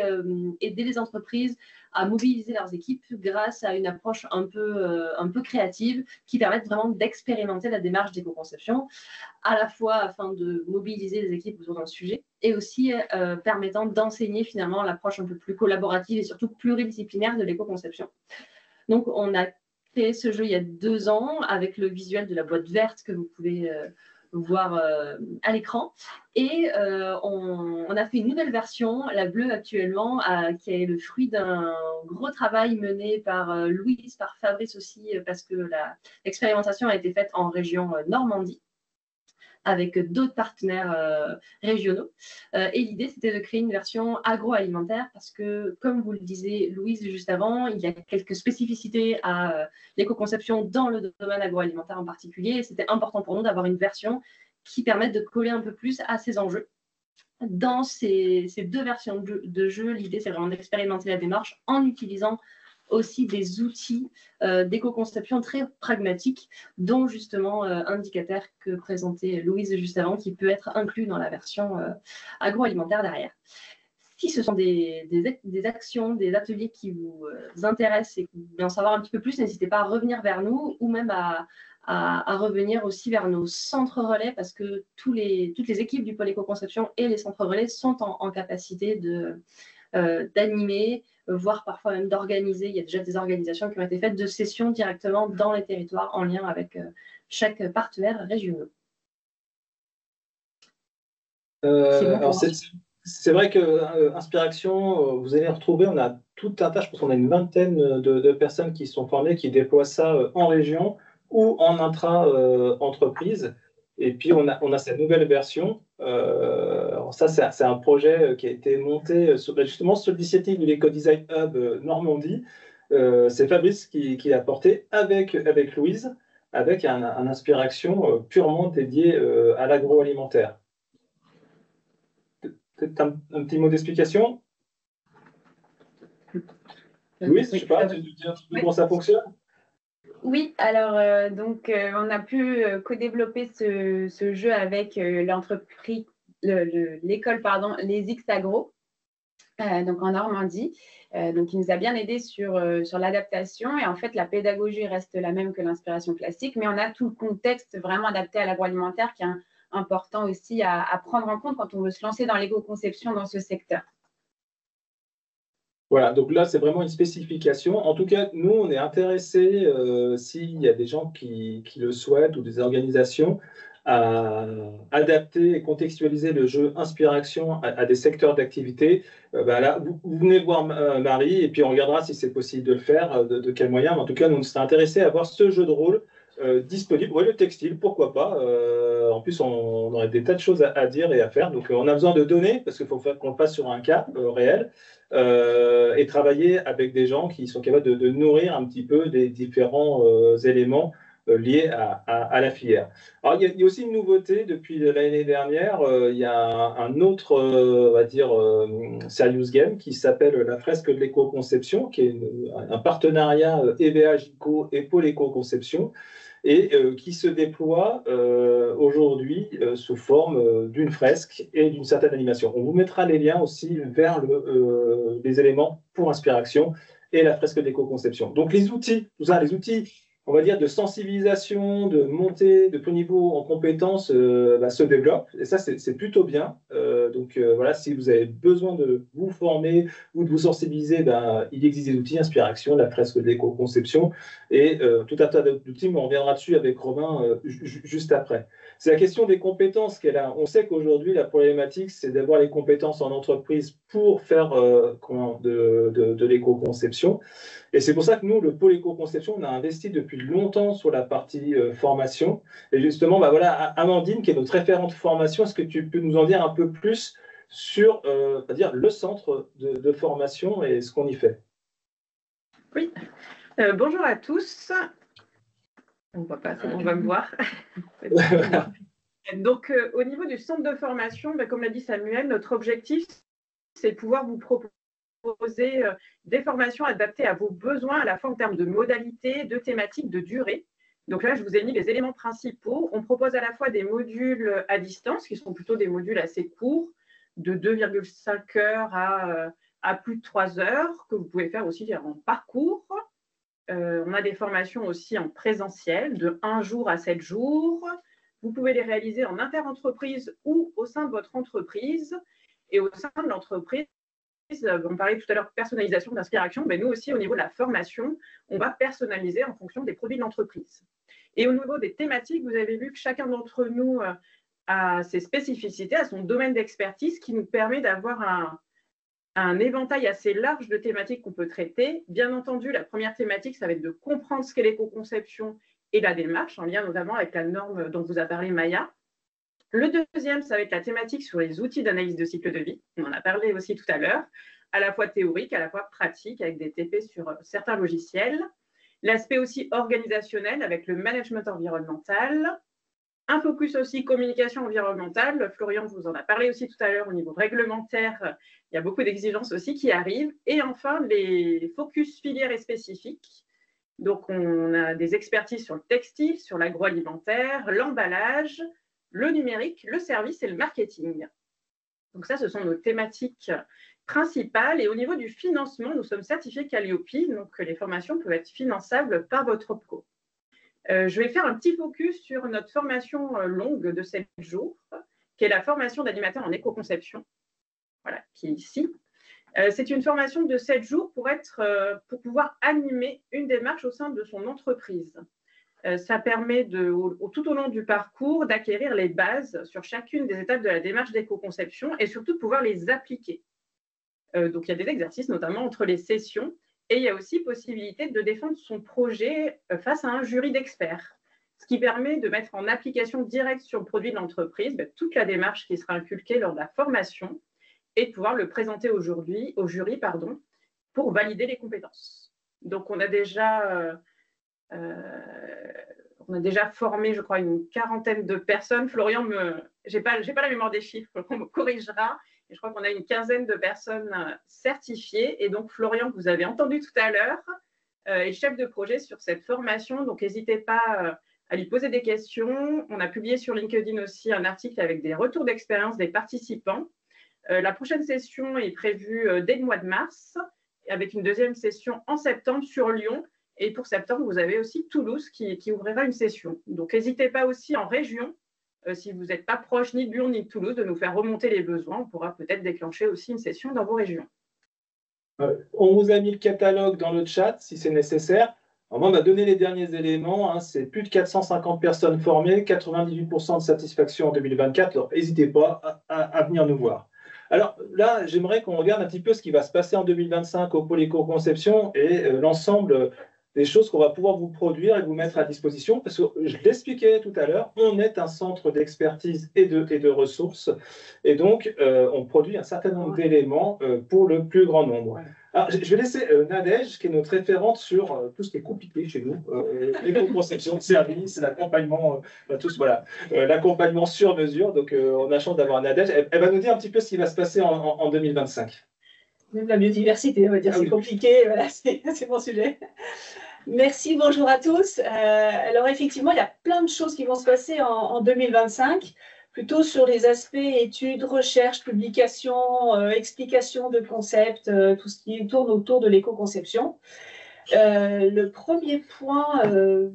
aider les entreprises à mobiliser leurs équipes grâce à une approche un peu créative qui permette vraiment d'expérimenter la démarche d'éco-conception, à la fois afin de mobiliser les équipes autour d'un sujet et aussi permettant d'enseigner finalement l'approche un peu plus collaborative et surtout pluridisciplinaire de l'éco-conception. Donc, on a créé ce jeu il y a 2 ans avec le visuel de la boîte verte que vous pouvez voir à l'écran. Et on a fait une nouvelle version, la bleue actuellement, qui est le fruit d'un gros travail mené par Louise, par Fabrice aussi, parce que l'expérimentation a été faite en région Normandie, avec d'autres partenaires régionaux. Et l'idée, c'était de créer une version agroalimentaire parce que, comme vous le disiez, Louise, juste avant, il y a quelques spécificités à l'éco-conception dans le domaine agroalimentaire en particulier. Et c'était important pour nous d'avoir une version qui permette de coller un peu plus à ces enjeux. Dans ces 2 versions de jeu, l'idée, c'est vraiment d'expérimenter la démarche en utilisant aussi des outils d'éco-conception très pragmatiques, dont justement indicateur que présentait Louise juste avant, qui peut être inclus dans la version agroalimentaire derrière. Si ce sont des actions, des ateliers qui vous intéressent et que vous voulez en savoir un petit peu plus, n'hésitez pas à revenir vers nous ou même à revenir aussi vers nos centres relais parce que toutes les équipes du pôle éco-conception et les centres relais sont en capacité d'animer, voire parfois même d'organiser. Il y a déjà des organisations qui ont été faites de sessions directement dans les territoires en lien avec chaque partenaire régional. C'est vrai que Inspiration, vous allez retrouver, on a tout un tas, je pense qu'on a une vingtaine de personnes qui sont formées, qui déploient ça en région ou en intra-entreprise. Et puis, on a cette nouvelle version. Ça, c'est un projet qui a été monté justement sur l'initiative de l'Eco-Design Hub Normandie. C'est Fabrice qui l'a porté avec Louise, avec un Inspiration purement dédié à l'agroalimentaire. Peut-être un petit mot d'explication? Louise, je ne sais pas, tu veux dire comment ça fonctionne? Oui, alors on a pu co-développer ce jeu avec l'entreprise, l'école, les X Agro, donc en Normandie. Donc, il nous a bien aidé sur l'adaptation. Et en fait, la pédagogie reste la même que l'inspiration classique, mais on a tout le contexte vraiment adapté à l'agroalimentaire qui est important aussi à prendre en compte quand on veut se lancer dans l'éco-conception dans ce secteur. Voilà, donc là, c'est vraiment une spécification. En tout cas, nous, on est intéressés, s'il y a des gens qui le souhaitent ou des organisations, à adapter et contextualiser le jeu Inspiration à des secteurs d'activité. Là, vous venez voir Marie et puis on regardera si c'est possible de le faire, de quel moyen. Mais en tout cas, nous, on serait intéressés à voir ce jeu de rôle disponible. Oui, le textile, pourquoi pas. En plus, on aurait des tas de choses à dire et à faire. Donc, on a besoin de données parce qu'il faut qu'on passe sur un cas réel. Et travailler avec des gens qui sont capables de nourrir un petit peu des différents éléments liés à la filière. Alors, il y a aussi une nouveauté depuis l'année dernière. Il y a un autre, on va dire, serious game qui s'appelle la fresque de l'éco-conception, qui est un partenariat EVA-GICO et Pôle éco-conception, et qui se déploie aujourd'hui sous forme d'une fresque et d'une certaine animation. On vous mettra les liens aussi vers les éléments pour Inspiration et la fresque d'éco-conception. Donc les outils, tout ça, les outils, on va dire, de sensibilisation, de montée de haut niveau en compétences se développent. Et ça, c'est plutôt bien. Donc voilà, si vous avez besoin de vous former ou de vous sensibiliser, il existe des outils, Inspiration, la fresque d'éco-conception et tout un tas d'outils, mais on reviendra dessus avec Romain juste après. C'est la question des compétences qu'elle a. On sait qu'aujourd'hui, la problématique, c'est d'avoir les compétences en entreprise pour faire de l'éco-conception. Et c'est pour ça que nous, le pôle éco-conception, on a investi depuis longtemps sur la partie formation. Et justement, voilà, Amandine, qui est notre référente formation, est-ce que tu peux nous en dire un peu plus sur le centre de formation et ce qu'on y fait? Oui. Bonjour à tous. On ne voit pas, on va me voir. Donc, au niveau du centre de formation, comme l'a dit Samuel, notre objectif, c'est de pouvoir vous proposer des formations adaptées à vos besoins, à la fois en termes de modalités, de thématiques, de durée. Donc là, je vous ai mis les éléments principaux. On propose à la fois des modules à distance, qui sont plutôt des modules assez courts, de 2,5 heures à plus de 3 heures, que vous pouvez faire aussi en parcours. On a des formations aussi en présentiel, de 1 jour à 7 jours. Vous pouvez les réaliser en inter-entreprise ou au sein de votre entreprise. Et au sein de l'entreprise, on parlait tout à l'heure de personnalisation, d'inspiration, mais nous aussi, au niveau de la formation, on va personnaliser en fonction des produits de l'entreprise. Et au niveau des thématiques, vous avez vu que chacun d'entre nous a ses spécificités, a son domaine d'expertise qui nous permet d'avoir un éventail assez large de thématiques qu'on peut traiter. Bien entendu, la première thématique, ça va être de comprendre ce qu'est l'éco-conception et la démarche, en lien notamment avec la norme dont vous a parlé Maya. Le deuxième, ça va être la thématique sur les outils d'analyse de cycle de vie. On en a parlé aussi tout à l'heure, à la fois théorique, à la fois pratique, avec des TP sur certains logiciels. L'aspect aussi organisationnel avec le management environnemental. Un focus aussi communication environnementale. Florian vous en a parlé aussi tout à l'heure au niveau réglementaire. Il y a beaucoup d'exigences aussi qui arrivent. Et enfin, les focus filières et spécifiques. Donc, on a des expertises sur le textile, sur l'agroalimentaire, l'emballage, le numérique, le service et le marketing. Donc ça, ce sont nos thématiques principales. Et au niveau du financement, nous sommes certifiés Calliope, donc les formations peuvent être finançables par votre OPCO. Je vais faire un petit focus sur notre formation longue de 7 jours, qui est la formation d'animateur en éco-conception, voilà, qui est ici. C'est une formation de 7 jours pour pouvoir animer une démarche au sein de son entreprise. Ça permet tout au long du parcours d'acquérir les bases sur chacune des étapes de la démarche d'éco-conception et surtout de pouvoir les appliquer. Donc, il y a des exercices, notamment entre les sessions, et il y a aussi possibilité de défendre son projet face à un jury d'experts, ce qui permet de mettre en application directe sur le produit de l'entreprise toute la démarche qui sera inculquée lors de la formation et de pouvoir le présenter au jury pour valider les compétences. Donc, on a déjà formé, je crois, une quarantaine de personnes. Florian, je n'ai pas la mémoire des chiffres, on me corrigera. Et je crois qu'on a une quinzaine de personnes certifiées. Et donc, Florian, que vous avez entendu tout à l'heure, est chef de projet sur cette formation. Donc, n'hésitez pas à lui poser des questions. On a publié sur LinkedIn aussi un article avec des retours d'expérience des participants. La prochaine session est prévue dès le mois de mars, avec une deuxième session en septembre sur Lyon. Et pour septembre, vous avez aussi Toulouse qui ouvrira une session. Donc, n'hésitez pas aussi en région, si vous n'êtes pas proche ni de Lyon ni de Toulouse, de nous faire remonter les besoins. On pourra peut-être déclencher aussi une session dans vos régions. On vous a mis le catalogue dans le chat, si c'est nécessaire. Alors, on m'a donné les derniers éléments. C'est plus de 450 personnes formées, 98% de satisfaction en 2024. Alors, n'hésitez pas à venir nous voir. Alors là, j'aimerais qu'on regarde un petit peu ce qui va se passer en 2025 au pôle éco-conception et l'ensemble des choses qu'on va pouvoir vous produire et vous mettre à disposition, parce que je l'expliquais tout à l'heure, on est un centre d'expertise et de ressources, et donc on produit un certain nombre d'éléments pour le plus grand nombre. Alors, je vais laisser Nadège, qui est notre référente sur tout ce qui est compliqué chez nous, l'éco-conception de service, l'accompagnement, l'accompagnement sur mesure. Donc, on a la chance d'avoir Nadège. Elle va nous dire un petit peu ce qui va se passer en 2025. Même la biodiversité, on va dire, c'est compliqué, voilà, c'est mon sujet. Merci, bonjour à tous. Alors effectivement, il y a plein de choses qui vont se passer en 2025, plutôt sur les aspects études, recherche, publication, explication de concepts, tout ce qui tourne autour de l'éco-conception. Le premier point, je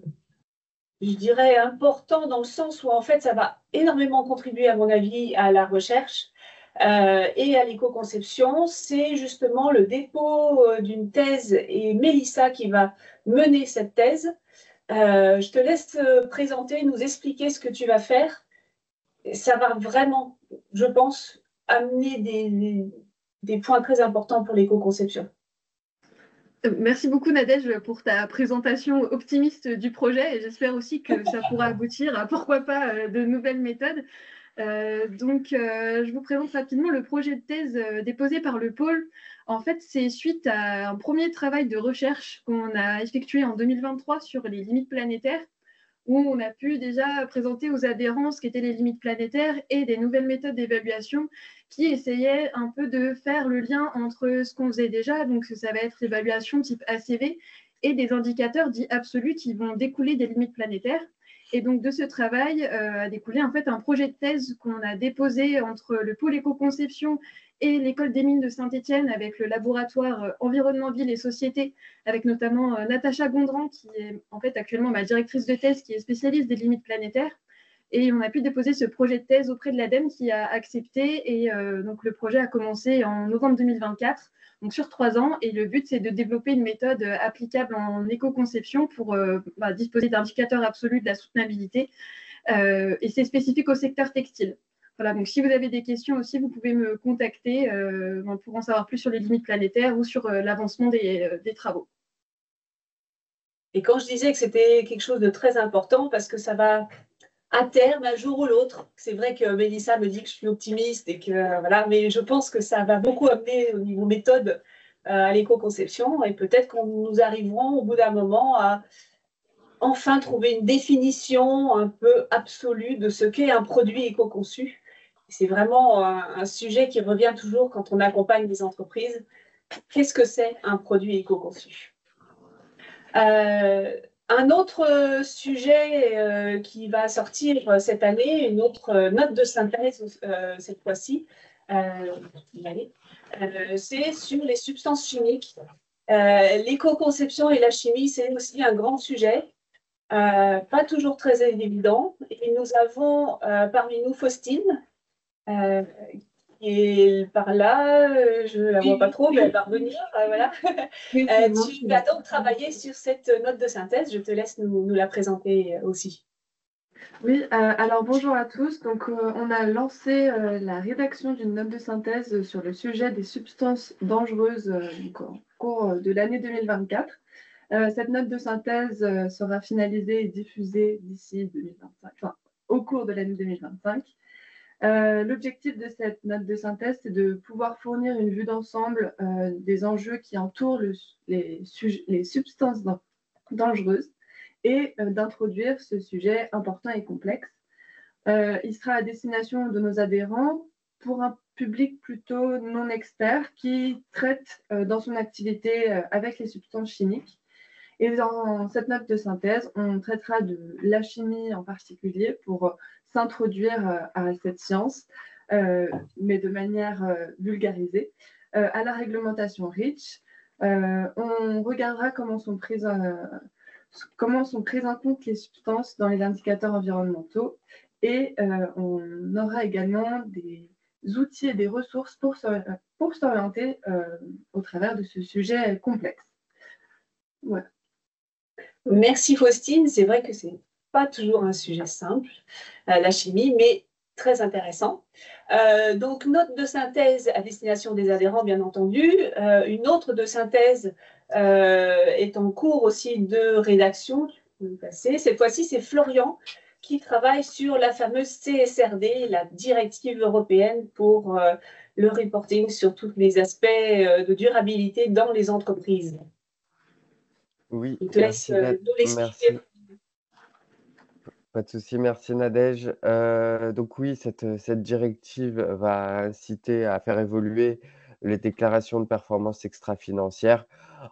dirais important dans le sens où en fait ça va énormément contribuer à mon avis à la recherche et à l'éco-conception, c'est justement le dépôt d'une thèse et Mélissa qui va mener cette thèse. Je te laisse présenter, nous expliquer ce que tu vas faire. Ça va vraiment, je pense, amener des points très importants pour l'éco-conception. Merci beaucoup Nadège pour ta présentation optimiste du projet et j'espère aussi que ça pourra aboutir à pourquoi pas de nouvelles méthodes. Je vous présente rapidement le projet de thèse déposé par le pôle En fait, c'est suite à un premier travail de recherche qu'on a effectué en 2023 sur les limites planétaires, où on a pu déjà présenter aux adhérents ce qu'étaient les limites planétaires et des nouvelles méthodes d'évaluation qui essayaient un peu de faire le lien entre ce qu'on faisait déjà, donc ça va être l'évaluation type ACV, et des indicateurs dits absolus qui vont découler des limites planétaires. Et donc de ce travail a découlé en fait un projet de thèse qu'on a déposé entre le pôle éco-conception et l'école des mines de Saint-Étienne avec le laboratoire environnement, ville et société, avec notamment Natacha Gondran, qui est en fait actuellement ma directrice de thèse, qui est spécialiste des limites planétaires. Et on a pu déposer ce projet de thèse auprès de l'ADEME qui a accepté. Et donc le projet a commencé en novembre 2024, donc sur 3 ans. Et le but, c'est de développer une méthode applicable en éco-conception pour disposer d'indicateurs absolus de la soutenabilité. Et c'est spécifique au secteur textile. Voilà, donc si vous avez des questions aussi, vous pouvez me contacter pour en savoir plus sur les limites planétaires ou sur l'avancement des travaux. Et quand je disais que c'était quelque chose de très important, parce que ça va à terme, un jour ou l'autre, c'est vrai que Mélissa me dit que je suis optimiste, et que, voilà, mais je pense que ça va beaucoup amener au niveau méthode à l'éco-conception, et peut-être qu'on nous arriverons au bout d'un moment à enfin trouver une définition un peu absolue de ce qu'est un produit éco-conçu. C'est vraiment un sujet qui revient toujours quand on accompagne des entreprises. Qu'est-ce que c'est un produit éco-conçu? Un autre sujet qui va sortir cette année, une autre note de synthèse cette fois-ci, c'est sur les substances chimiques. L'éco-conception et la chimie, c'est aussi un grand sujet. Pas toujours très évident. Et nous avons parmi nous Faustine, qui est par là, je ne la vois pas trop, mais elle va revenir. Voilà. Tu vas donc travailler sur cette note de synthèse. Je te laisse nous la présenter aussi. Oui, alors bonjour à tous. Donc, on a lancé la rédaction d'une note de synthèse sur le sujet des substances dangereuses au cours de l'année 2024. Cette note de synthèse sera finalisée et diffusée d'ici 2025, enfin, au cours de l'année 2025. L'objectif de cette note de synthèse, c'est de pouvoir fournir une vue d'ensemble des enjeux qui entourent les substances dangereuses et d'introduire ce sujet important et complexe. Il sera à destination de nos adhérents pour un public plutôt non expert qui traite dans son activité avec les substances chimiques. Et dans cette note de synthèse, on traitera de la chimie en particulier pour s'introduire à cette science, mais de manière vulgarisée, à la réglementation REACH. On regardera comment sont prises en compte les substances dans les indicateurs environnementaux et on aura également des outils et des ressources pour s'orienter au travers de ce sujet complexe. Voilà. Merci Faustine, c'est vrai que ce n'est pas toujours un sujet simple, la chimie, mais très intéressant. Donc, note de synthèse à destination des adhérents, bien entendu. Une autre de synthèse est en cours aussi de rédaction. Cette fois-ci, c'est Florian qui travaille sur la fameuse CSRD, la directive européenne pour le reporting sur tous les aspects de durabilité dans les entreprises. Oui, je te laisse nous l'expliquer. Pas de souci, merci Nadège. Donc oui, cette directive va inciter à faire évoluer les déclarations de performance extra-financière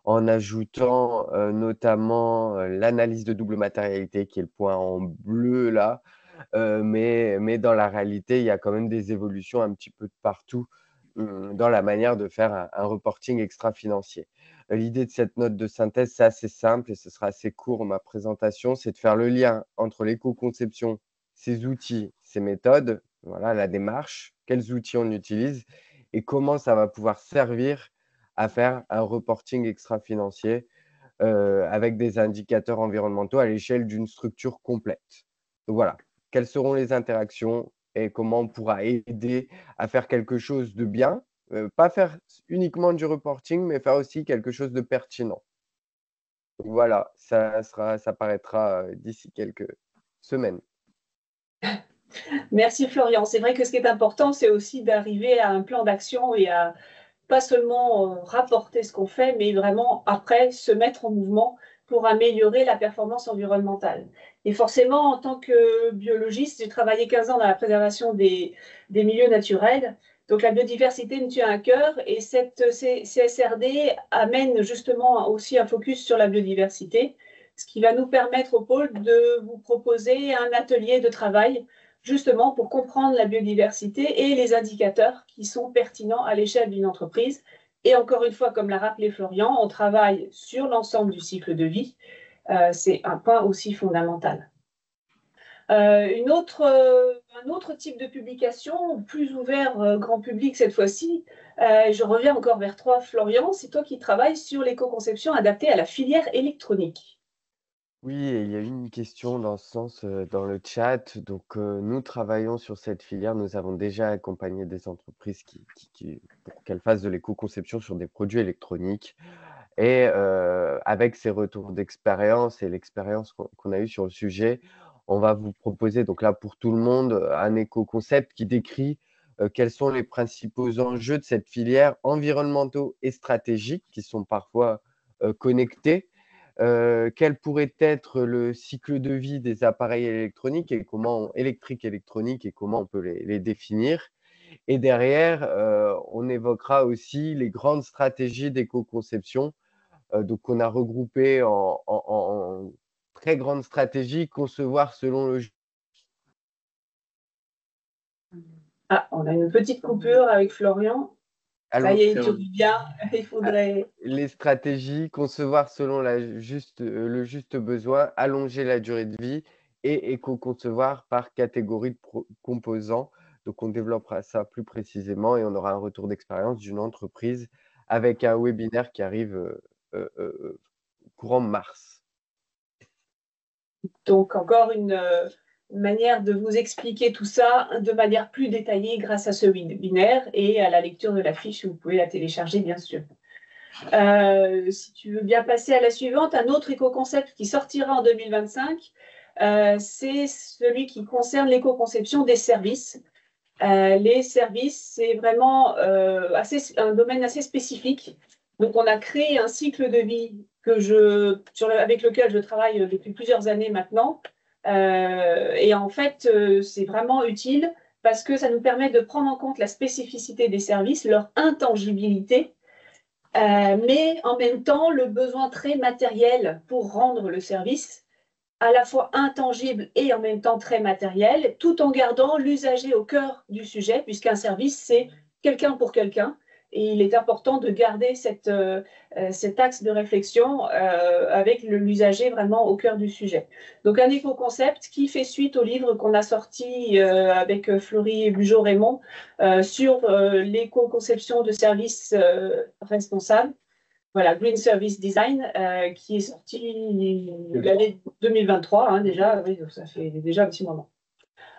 en ajoutant notamment l'analyse de double matérialité, qui est le point en bleu là. Mais dans la réalité, il y a quand même des évolutions un petit peu de partout dans la manière de faire un reporting extra-financier. L'idée de cette note de synthèse, c'est assez simple et ce sera assez court ma présentation, c'est de faire le lien entre l'éco-conception, ses outils, ses méthodes, voilà, la démarche, quels outils on utilise et comment ça va pouvoir servir à faire un reporting extra-financier avec des indicateurs environnementaux à l'échelle d'une structure complète. Donc voilà, quelles seront les interactions et comment on pourra aider à faire quelque chose de bien. Pas faire uniquement du reporting, mais faire aussi quelque chose de pertinent. Donc voilà, ça paraîtra d'ici quelques semaines. Merci Florian. C'est vrai que ce qui est important, c'est aussi d'arriver à un plan d'action et à pas seulement rapporter ce qu'on fait, mais vraiment après se mettre en mouvement pour améliorer la performance environnementale. Et forcément, en tant que biologiste, j'ai travaillé 15 ans dans la préservation des milieux naturels. Donc la biodiversité me tient à cœur et cette CSRD amène justement aussi un focus sur la biodiversité, ce qui va nous permettre au pôle de vous proposer un atelier de travail justement pour comprendre la biodiversité et les indicateurs qui sont pertinents à l'échelle d'une entreprise. Et encore une fois, comme l'a rappelé Florian, on travaille sur l'ensemble du cycle de vie. C'est un point aussi fondamental. Un autre type de publication, plus ouvert grand public cette fois-ci, je reviens encore vers toi, Florian, c'est toi qui travailles sur l'éco-conception adaptée à la filière électronique. Oui, et il y a eu une question dans ce sens dans le chat. Donc, nous travaillons sur cette filière. Nous avons déjà accompagné des entreprises pour qu'elles fassent de l'éco-conception sur des produits électroniques. Et avec ces retours d'expérience et l'expérience qu'on a eue sur le sujet, on va vous proposer, donc là pour tout le monde, un éco-concept qui décrit quels sont les principaux enjeux de cette filière environnementaux et stratégiques qui sont parfois connectés. Quel pourrait être le cycle de vie des appareils électroniques et électroniques et comment on peut les définir. Et derrière, on évoquera aussi les grandes stratégies d'éco-conception. Donc, on a regroupé en très grandes stratégies, concevoir selon le... Ah, on a une petite coupure avec Florian. Alors, ça y est, tu reviens. Il faudrait... Les stratégies, concevoir selon le juste besoin, allonger la durée de vie et éco-concevoir par catégorie de composants. Donc, on développera ça plus précisément et on aura un retour d'expérience d'une entreprise avec un webinaire qui arrive courant mars. Donc, encore une manière de vous expliquer tout ça de manière plus détaillée grâce à ce webinaire et à la lecture de la fiche. Vous pouvez la télécharger, bien sûr. Si tu veux bien passer à la suivante, un autre éco-concept qui sortira en 2025, c'est celui qui concerne l'éco-conception des services. Les services, c'est vraiment un domaine assez spécifique. Donc, on a créé un cycle de vie avec lequel je travaille depuis plusieurs années maintenant. Et en fait, c'est vraiment utile parce que ça nous permet de prendre en compte la spécificité des services, leur intangibilité, mais en même temps, le besoin très matériel pour rendre le service, à la fois intangible et en même temps très matériel, tout en gardant l'usager au cœur du sujet, puisqu'un service, c'est quelqu'un pour quelqu'un. Et il est important de garder cet axe de réflexion avec l'usager vraiment au cœur du sujet. Donc, un éco-concept qui fait suite au livre qu'on a sorti avec Florie Bugeaud-Raymond sur l'éco-conception de services responsables. Voilà, Green Service Design, qui est sorti l'année 2023, déjà, oui, ça fait déjà un petit moment.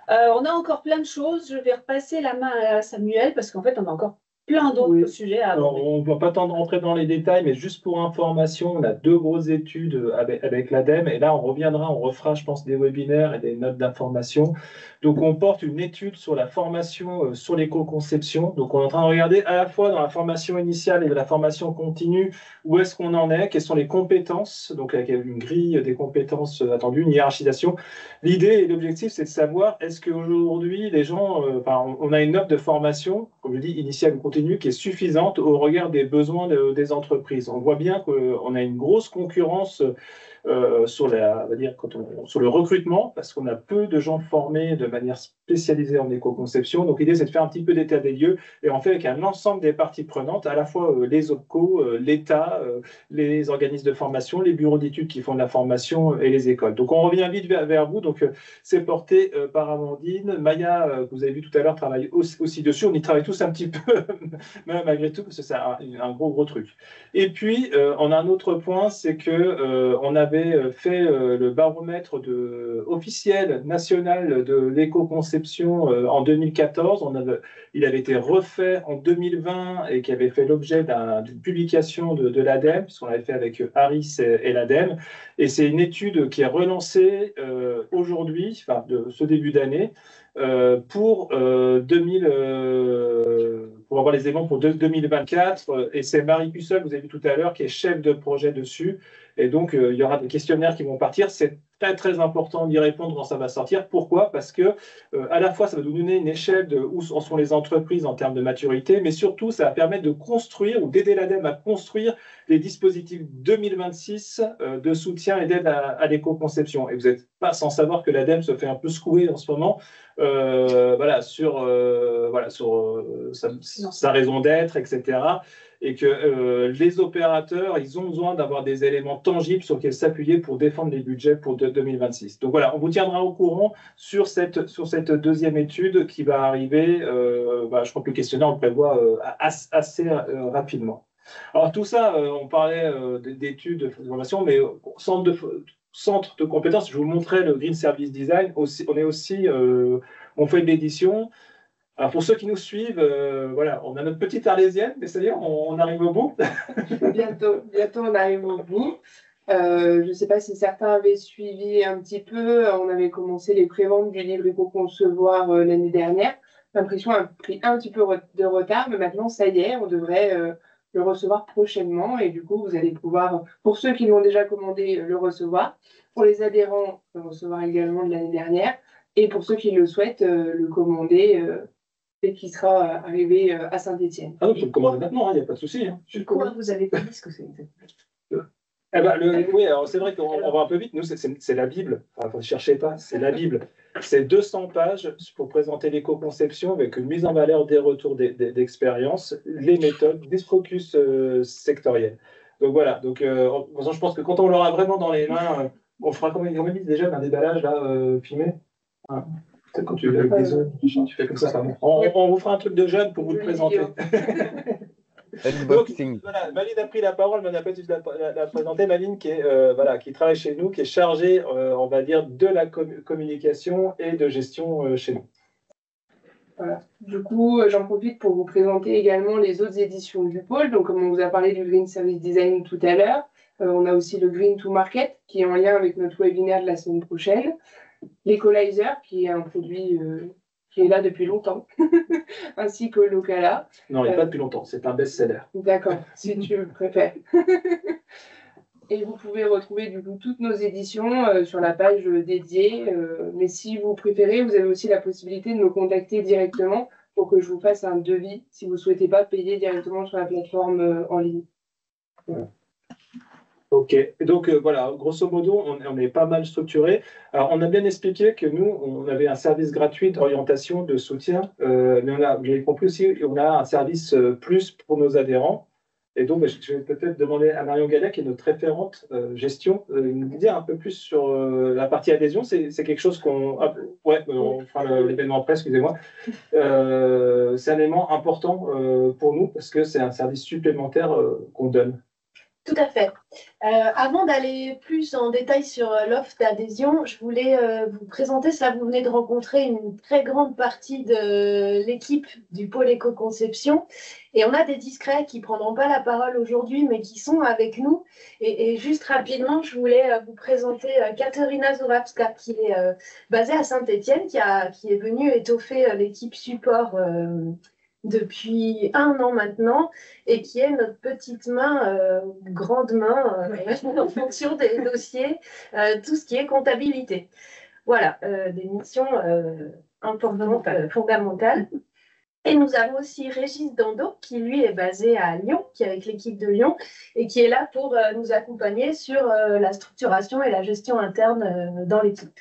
On a encore plein de choses. Je vais repasser la main à Samuel parce qu'en fait, on a encore plein d'autres sujets à aborder. Alors, on ne va pas tant rentrer dans les détails, mais juste pour information, on a 2 grosses études avec l'ADEME, et là, on refera, je pense, des webinaires et des notes d'information. Donc, on porte une étude sur la formation sur l'éco-conception. Donc, on est en train de regarder à la fois dans la formation initiale et de la formation continue, où est-ce qu'on en est, quelles sont les compétences, donc avec une grille des compétences attendues, une hiérarchisation. L'idée et l'objectif, c'est de savoir, est-ce qu'aujourd'hui, les gens, on a une offre de formation, comme je dis, initiale ou continue, qui est suffisante au regard des besoins des entreprises. On voit bien qu'on a une grosse concurrence sur le recrutement, parce qu'on a peu de gens formés de manière spécialisée en éco-conception. Donc, l'idée, c'est de faire un petit peu d'état des lieux, et en fait, avec un ensemble des parties prenantes, à la fois les OPCO, l'État, les organismes de formation, les bureaux d'études qui font de la formation et les écoles. Donc, on revient vite vers vous. Donc, c'est porté par Amandine. Maya, que vous avez vu tout à l'heure, travaille aussi dessus. On y travaille tous un petit peu, malgré tout, parce que c'est un gros truc. Et puis, on a un autre point, c'est que on avait fait le baromètre officiel national de l'éco-conception en 2014. Il avait été refait en 2020 et qui avait fait l'objet d'une publication de l'ADEME, puisqu'on l'avait fait avec Harris et l'ADEME. Et c'est une étude qui est relancée aujourd'hui, de ce début d'année, pour pour avoir les éléments pour 2024. Et c'est Marie Cussel, vous avez vu tout à l'heure, qui est chef de projet dessus. Et donc, il y aura des questionnaires qui vont partir. C'est très, très important d'y répondre quand ça va sortir. Pourquoi? Parce que, à la fois, ça va nous donner une échelle de où en sont les entreprises en termes de maturité, mais surtout, ça va permettre de construire ou d'aider l'ADEME à construire les dispositifs 2026 de soutien et d'aide à l'éco-conception. Et vous n'êtes pas sans savoir que l'ADEME se fait un peu secouer en ce moment sur sa raison d'être, etc. Et que les opérateurs, ils ont besoin d'avoir des éléments tangibles sur lesquels s'appuyer pour défendre les budgets pour 2026. Donc voilà, on vous tiendra au courant sur cette deuxième étude qui va arriver. Je crois que le questionnaire, on le prévoit assez rapidement. Alors tout ça, on parlait d'études, de formation, mais centre de compétences, je vous montrais le Green Service Design. On fait de l'édition. Alors pour ceux qui nous suivent, on a notre petite arlésienne, mais c'est-à-dire on arrive au bout. Bientôt, on arrive au bout. Je ne sais pas si certains avaient suivi un petit peu. On avait commencé les préventes du livre Éco-concevoir l'année dernière. L'impression a pris un petit peu de retard, mais maintenant, ça y est, on devrait le recevoir prochainement. Et du coup, vous allez pouvoir, pour ceux qui l'ont déjà commandé, le recevoir. Pour les adhérents, le recevoir également de l'année dernière. Et pour ceux qui le souhaitent, le commander et qui sera arrivé à Saint-Étienne. Ah non, tu le commandes maintenant, il n'y a pas de souci. Pourquoi vous avez pas dit ce que c'est? Oui, alors c'est vrai qu'on va un peu vite. Nous, c'est la Bible. Enfin, ne cherchez pas, c'est la Bible. C'est 200 pages pour présenter l'éco-conception avec une mise en valeur des retours d'expérience, les méthodes, des focus sectoriels. Donc voilà. Donc, je pense que quand on l'aura vraiment dans les mains, on fera comme on dit déjà un déballage là, filmé. Peut-être quand tu avec des œufs, tu fais comme ça. On vous fera un truc de jeune pour vous le présenter. Donc, voilà, Maline a pris la parole, mais on n'a pas dû la présenter. Maline qui travaille chez nous, qui est chargée, on va dire, de la communication et de gestion chez nous. Voilà. Du coup, j'en profite pour vous présenter également les autres éditions du pôle. Donc, comme on vous a parlé du Green Service Design tout à l'heure, on a aussi le Green to Market, qui est en lien avec notre webinaire de la semaine prochaine. L'Ecolizer, qui est un produit qui est là depuis longtemps, ainsi que l'Ocala. Non, il n'est pas depuis longtemps, c'est un best-seller. D'accord, si tu le préfères. Et vous pouvez retrouver du coup toutes nos éditions sur la page dédiée. Mais si vous préférez, vous avez aussi la possibilité de me contacter directement pour que je vous fasse un devis si vous ne souhaitez pas payer directement sur la plateforme en ligne. Voilà. Ok, donc voilà, grosso modo, on est pas mal structuré. Alors, on a bien expliqué que nous, on avait un service gratuit d'orientation, de soutien, mais vous avez compris aussi, on a un service plus pour nos adhérents. Et donc, je vais peut-être demander à Marion Gallet, qui est notre référente gestion, de nous dire un peu plus sur la partie adhésion. C'est quelque chose qu'on... on fera l'événement après, excusez-moi. C'est un élément important pour nous parce que c'est un service supplémentaire qu'on donne. Tout à fait. Avant d'aller plus en détail sur l'offre d'adhésion, je voulais vous présenter, ça vous venez de rencontrer une très grande partie de l'équipe du pôle éco-conception et on a des discrets qui ne prendront pas la parole aujourd'hui mais qui sont avec nous et juste rapidement, je voulais vous présenter Katerina Zourabska qui est basée à Saint-Étienne, qui est venue étoffer l'équipe support depuis 1 an maintenant et qui est notre petite main, grande main en fonction des dossiers, tout ce qui est comptabilité. Voilà, des missions importantes, fondamentales. Et nous avons aussi Régis Dando qui lui est basé à Lyon, qui est avec l'équipe de Lyon et qui est là pour nous accompagner sur la structuration et la gestion interne dans l'équipe.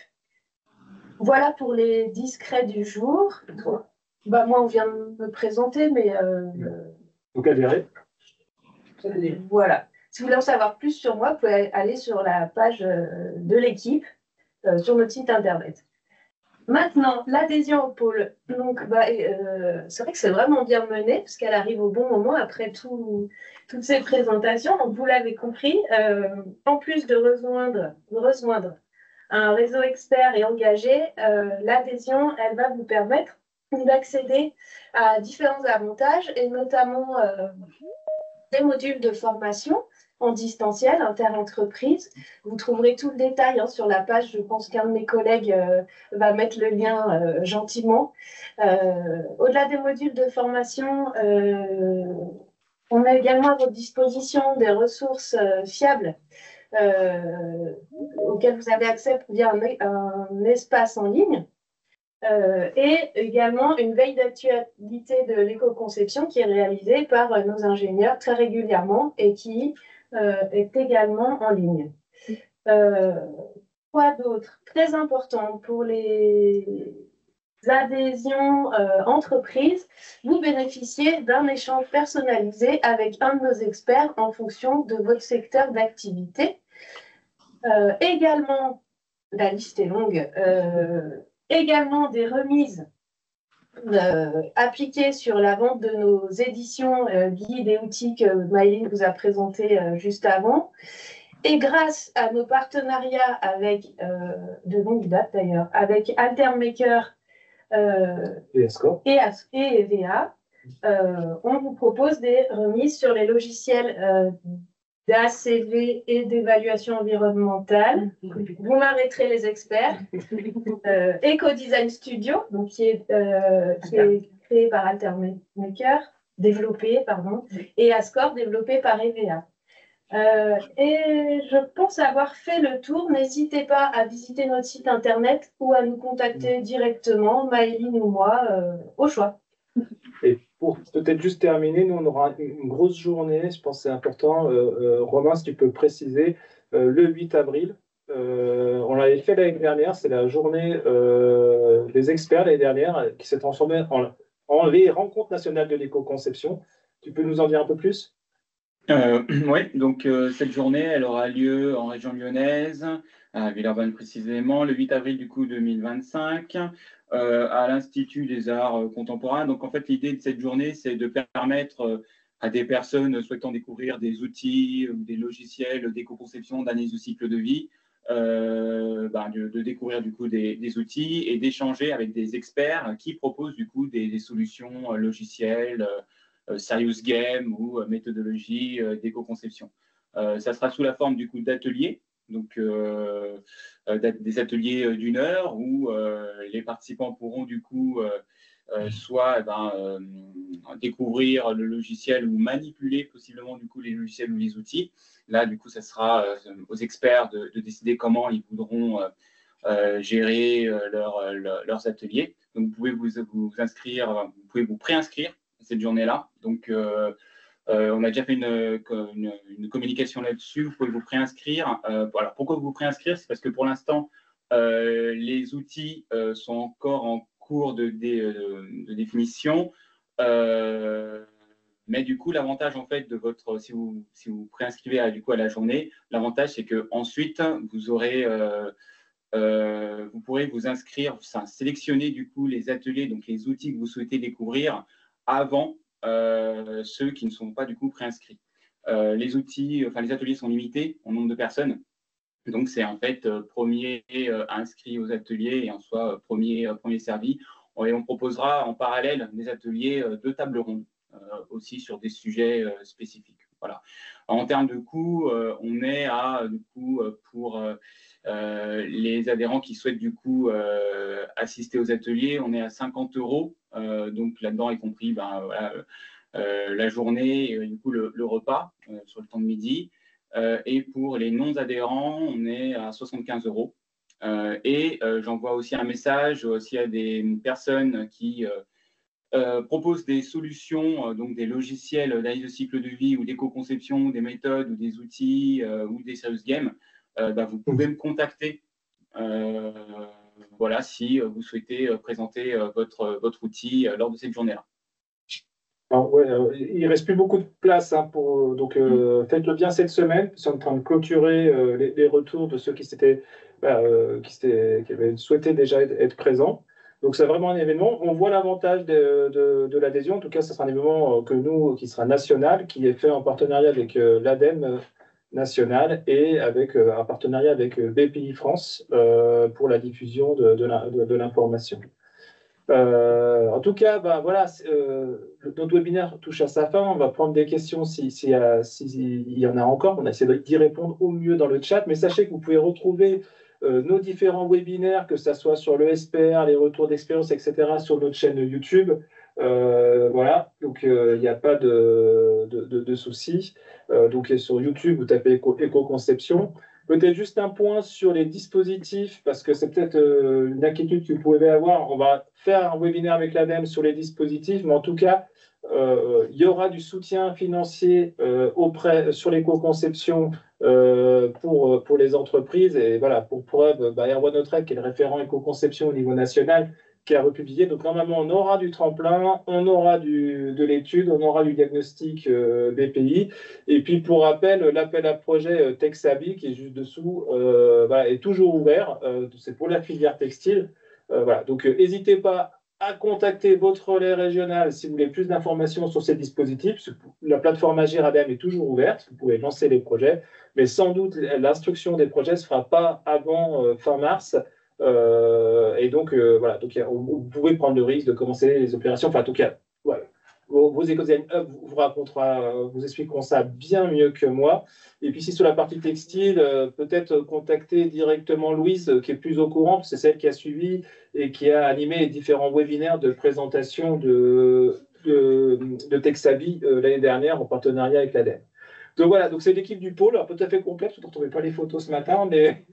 Voilà pour les discrets du jour. Moi, on vient de me présenter, mais... Donc, adhérer. Voilà. Si vous voulez en savoir plus sur moi, vous pouvez aller sur la page de l'équipe, sur notre site internet. Maintenant, l'adhésion au pôle. Donc, c'est vrai que c'est vraiment bien mené, parce qu'elle arrive au bon moment après toutes ces présentations. Donc, vous l'avez compris, en plus de rejoindre un réseau expert et engagé, l'adhésion, elle va vous permettre d'accéder à différents avantages et notamment des modules de formation en distanciel, inter-entreprise. Vous trouverez tout le détail sur la page. Je pense qu'un de mes collègues va mettre le lien gentiment. Au-delà des modules de formation, on met également à votre disposition des ressources fiables auxquelles vous avez accès via un espace en ligne. Et également une veille d'actualité de l'éco-conception qui est réalisée par nos ingénieurs très régulièrement et qui est également en ligne. Quoi d'autre? Très important pour les adhésions entreprises, vous bénéficiez d'un échange personnalisé avec un de nos experts en fonction de votre secteur d'activité. Également, la liste est longue, également des remises appliquées sur la vente de nos éditions guides et outils que Maëline vous a présentés juste avant. Et grâce à nos partenariats avec, de longue date d'ailleurs, avec Altermaker et EVA, on vous propose des remises sur les logiciels d'ACV et d'évaluation environnementale. Vous m'arrêterez les experts. Eco-Design Studio, donc qui est créé par Altermaker, développé, pardon, et Ascore, développé par EVA. Et je pense avoir fait le tour. N'hésitez pas à visiter notre site internet ou à nous contacter directement, Maëline ou moi, au choix. Et pour peut-être juste terminer, nous on aura une grosse journée, je pense que c'est important. Romain, si tu peux préciser, le 8 avril, on l'avait fait l'année dernière, c'est la journée des experts l'année dernière qui s'est transformée en les rencontres nationales de l'éco-conception. Tu peux nous en dire un peu plus? Oui, donc cette journée, elle aura lieu en région lyonnaise, à Villeurbanne précisément, le 8 avril du coup 2025, à l'Institut des Arts Contemporains. Donc en fait, l'idée de cette journée, c'est de permettre à des personnes souhaitant découvrir des outils ou des logiciels d'éco-conception, d'analyse de cycle de vie, de découvrir du coup des outils et d'échanger avec des experts qui proposent du coup des solutions logicielles, serious game ou méthodologie d'éco-conception. Ça sera sous la forme du coup d'ateliers, donc des ateliers d'1 heure où les participants pourront du coup soit découvrir le logiciel ou manipuler possiblement du coup les logiciels ou les outils. Là, du coup, ça sera aux experts de décider comment ils voudront gérer leurs ateliers. Donc, vous pouvez vous inscrire, vous pouvez vous préinscrire cette journée-là. Donc, on a déjà fait une communication là-dessus. Vous pouvez vous préinscrire. Alors, pourquoi vous préinscrire? C'est parce que pour l'instant, les outils sont encore en cours de définition. Mais du coup, l'avantage en fait de votre, si vous préinscrivez à la journée, l'avantage c'est que ensuite vous aurez, vous pourrez vous inscrire, sélectionner du coup les ateliers, donc les outils que vous souhaitez découvrir avant ceux qui ne sont pas du coup préinscrits. Les ateliers sont limités en nombre de personnes. Donc, c'est en fait premier inscrit aux ateliers et en soi premier servi. Et on proposera en parallèle des ateliers de table ronde aussi sur des sujets spécifiques. Voilà. En termes de coûts, on est à, du coup, pour les adhérents qui souhaitent du coup assister aux ateliers, on est à 50 €. Donc, là-dedans est compris la journée et du coup le repas sur le temps de midi. Et pour les non-adhérents, on est à 75 €. Et j'envoie aussi un message aussi à des personnes qui proposent des solutions, donc des logiciels d'analyse de cycle de vie ou d'éco-conception, des méthodes ou des outils ou des serious games. Vous pouvez me contacter si vous souhaitez présenter votre outil lors de cette journée-là. Il ne reste plus beaucoup de place, donc faites-le bien cette semaine. Nous sommes en train de clôturer les retours de ceux qui avaient souhaité déjà être présents. Donc c'est vraiment un événement. On voit l'avantage de l'adhésion. En tout cas, ce sera un événement qui sera national, qui est fait en partenariat avec l'ADEME national et avec un partenariat avec BPI France pour la diffusion de l'information. En tout cas, voilà, notre webinaire touche à sa fin. On va prendre des questions s'il y en a encore. On a essayé d'y répondre au mieux dans le chat. Mais sachez que vous pouvez retrouver nos différents webinaires, que ce soit sur le SPR, les retours d'expérience, etc., sur notre chaîne YouTube. Voilà, donc il n'y a pas de souci. Donc sur YouTube, vous tapez éco-conception. Peut-être juste un point sur les dispositifs, parce que c'est peut-être une inquiétude que vous pouvez avoir. On va faire un webinaire avec l'ADEME sur les dispositifs, mais en tout cas, il y aura du soutien financier sur l'éco-conception pour les entreprises. Et voilà, pour preuve, Erwan Autrec, qui est le référent éco-conception au niveau national, qui a republié. Donc, normalement, on aura du tremplin, on aura de l'étude, on aura du diagnostic BPI. Et puis, pour rappel, l'appel à projet Texabi, qui est juste dessous, est toujours ouvert. C'est pour la filière textile. Voilà. Donc, n'hésitez pas à contacter votre relais régional si vous voulez plus d'informations sur ces dispositifs. La plateforme Agir ADEME est toujours ouverte. Vous pouvez lancer les projets. Mais sans doute, l'instruction des projets ne se fera pas avant fin mars. Et donc, voilà, donc, vous pouvez prendre le risque de commencer les opérations. Enfin, en tout cas, voilà. Vos Ecodesign Hub vous expliqueront ça bien mieux que moi. Et puis, si sur la partie textile, peut-être contacter directement Louise, qui est plus au courant, parce que c'est celle qui a suivi et qui a animé les différents webinaires de présentation de Texabi l'année dernière en partenariat avec l'ADEME. Donc voilà, donc c'est l'équipe du pôle, alors, tout à fait complète, vous ne retrouvez pas les photos ce matin, mais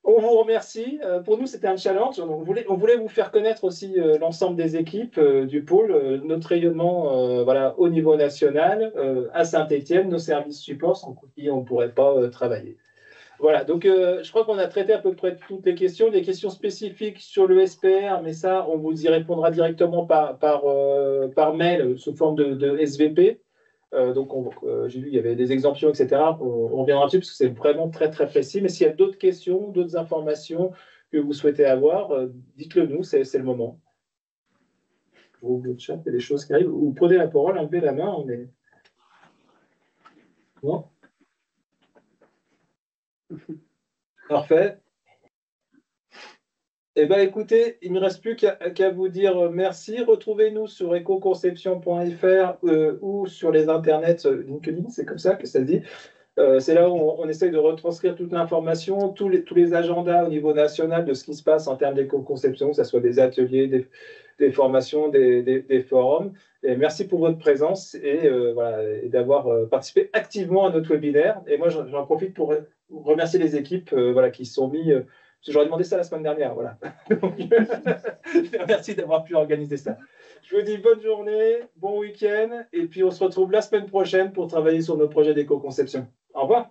on vous remercie. Pour nous, c'était un challenge. On voulait vous faire connaître aussi l'ensemble des équipes du pôle, notre rayonnement voilà, au niveau national, à Saint-Étienne, nos services supports sans qui on ne pourrait pas travailler. Voilà, donc je crois qu'on a traité à peu près toutes les questions. Des questions spécifiques sur le SPR, mais ça, on vous y répondra directement par mail sous forme de SVP. Donc, j'ai vu qu'il y avait des exemptions, etc. On reviendra dessus parce que c'est vraiment très, très précis. Mais s'il y a d'autres questions, d'autres informations que vous souhaitez avoir, dites-le nous, c'est le moment. Je vous ouvre le chat, il y a des choses qui arrivent. Vous prenez la parole, enlevez la main. Mais... Non. Parfait. Eh bien, écoutez, il ne me reste plus qu'à vous dire merci. Retrouvez-nous sur ecoconception.fr ou sur les internets LinkedIn, c'est comme ça que ça se dit. C'est là où on essaye de retranscrire toute l'information, tous les agendas au niveau national de ce qui se passe en termes d'éco-conception, que ce soit des ateliers, des formations, des forums. Et merci pour votre présence et d'avoir participé activement à notre webinaire. Et moi, j'en profite pour remercier les équipes qui se sont mis... J'aurais demandé ça la semaine dernière, voilà. Donc, merci d'avoir pu organiser ça. Je vous dis bonne journée, bon week-end, et puis on se retrouve la semaine prochaine pour travailler sur nos projets d'éco-conception. Au revoir.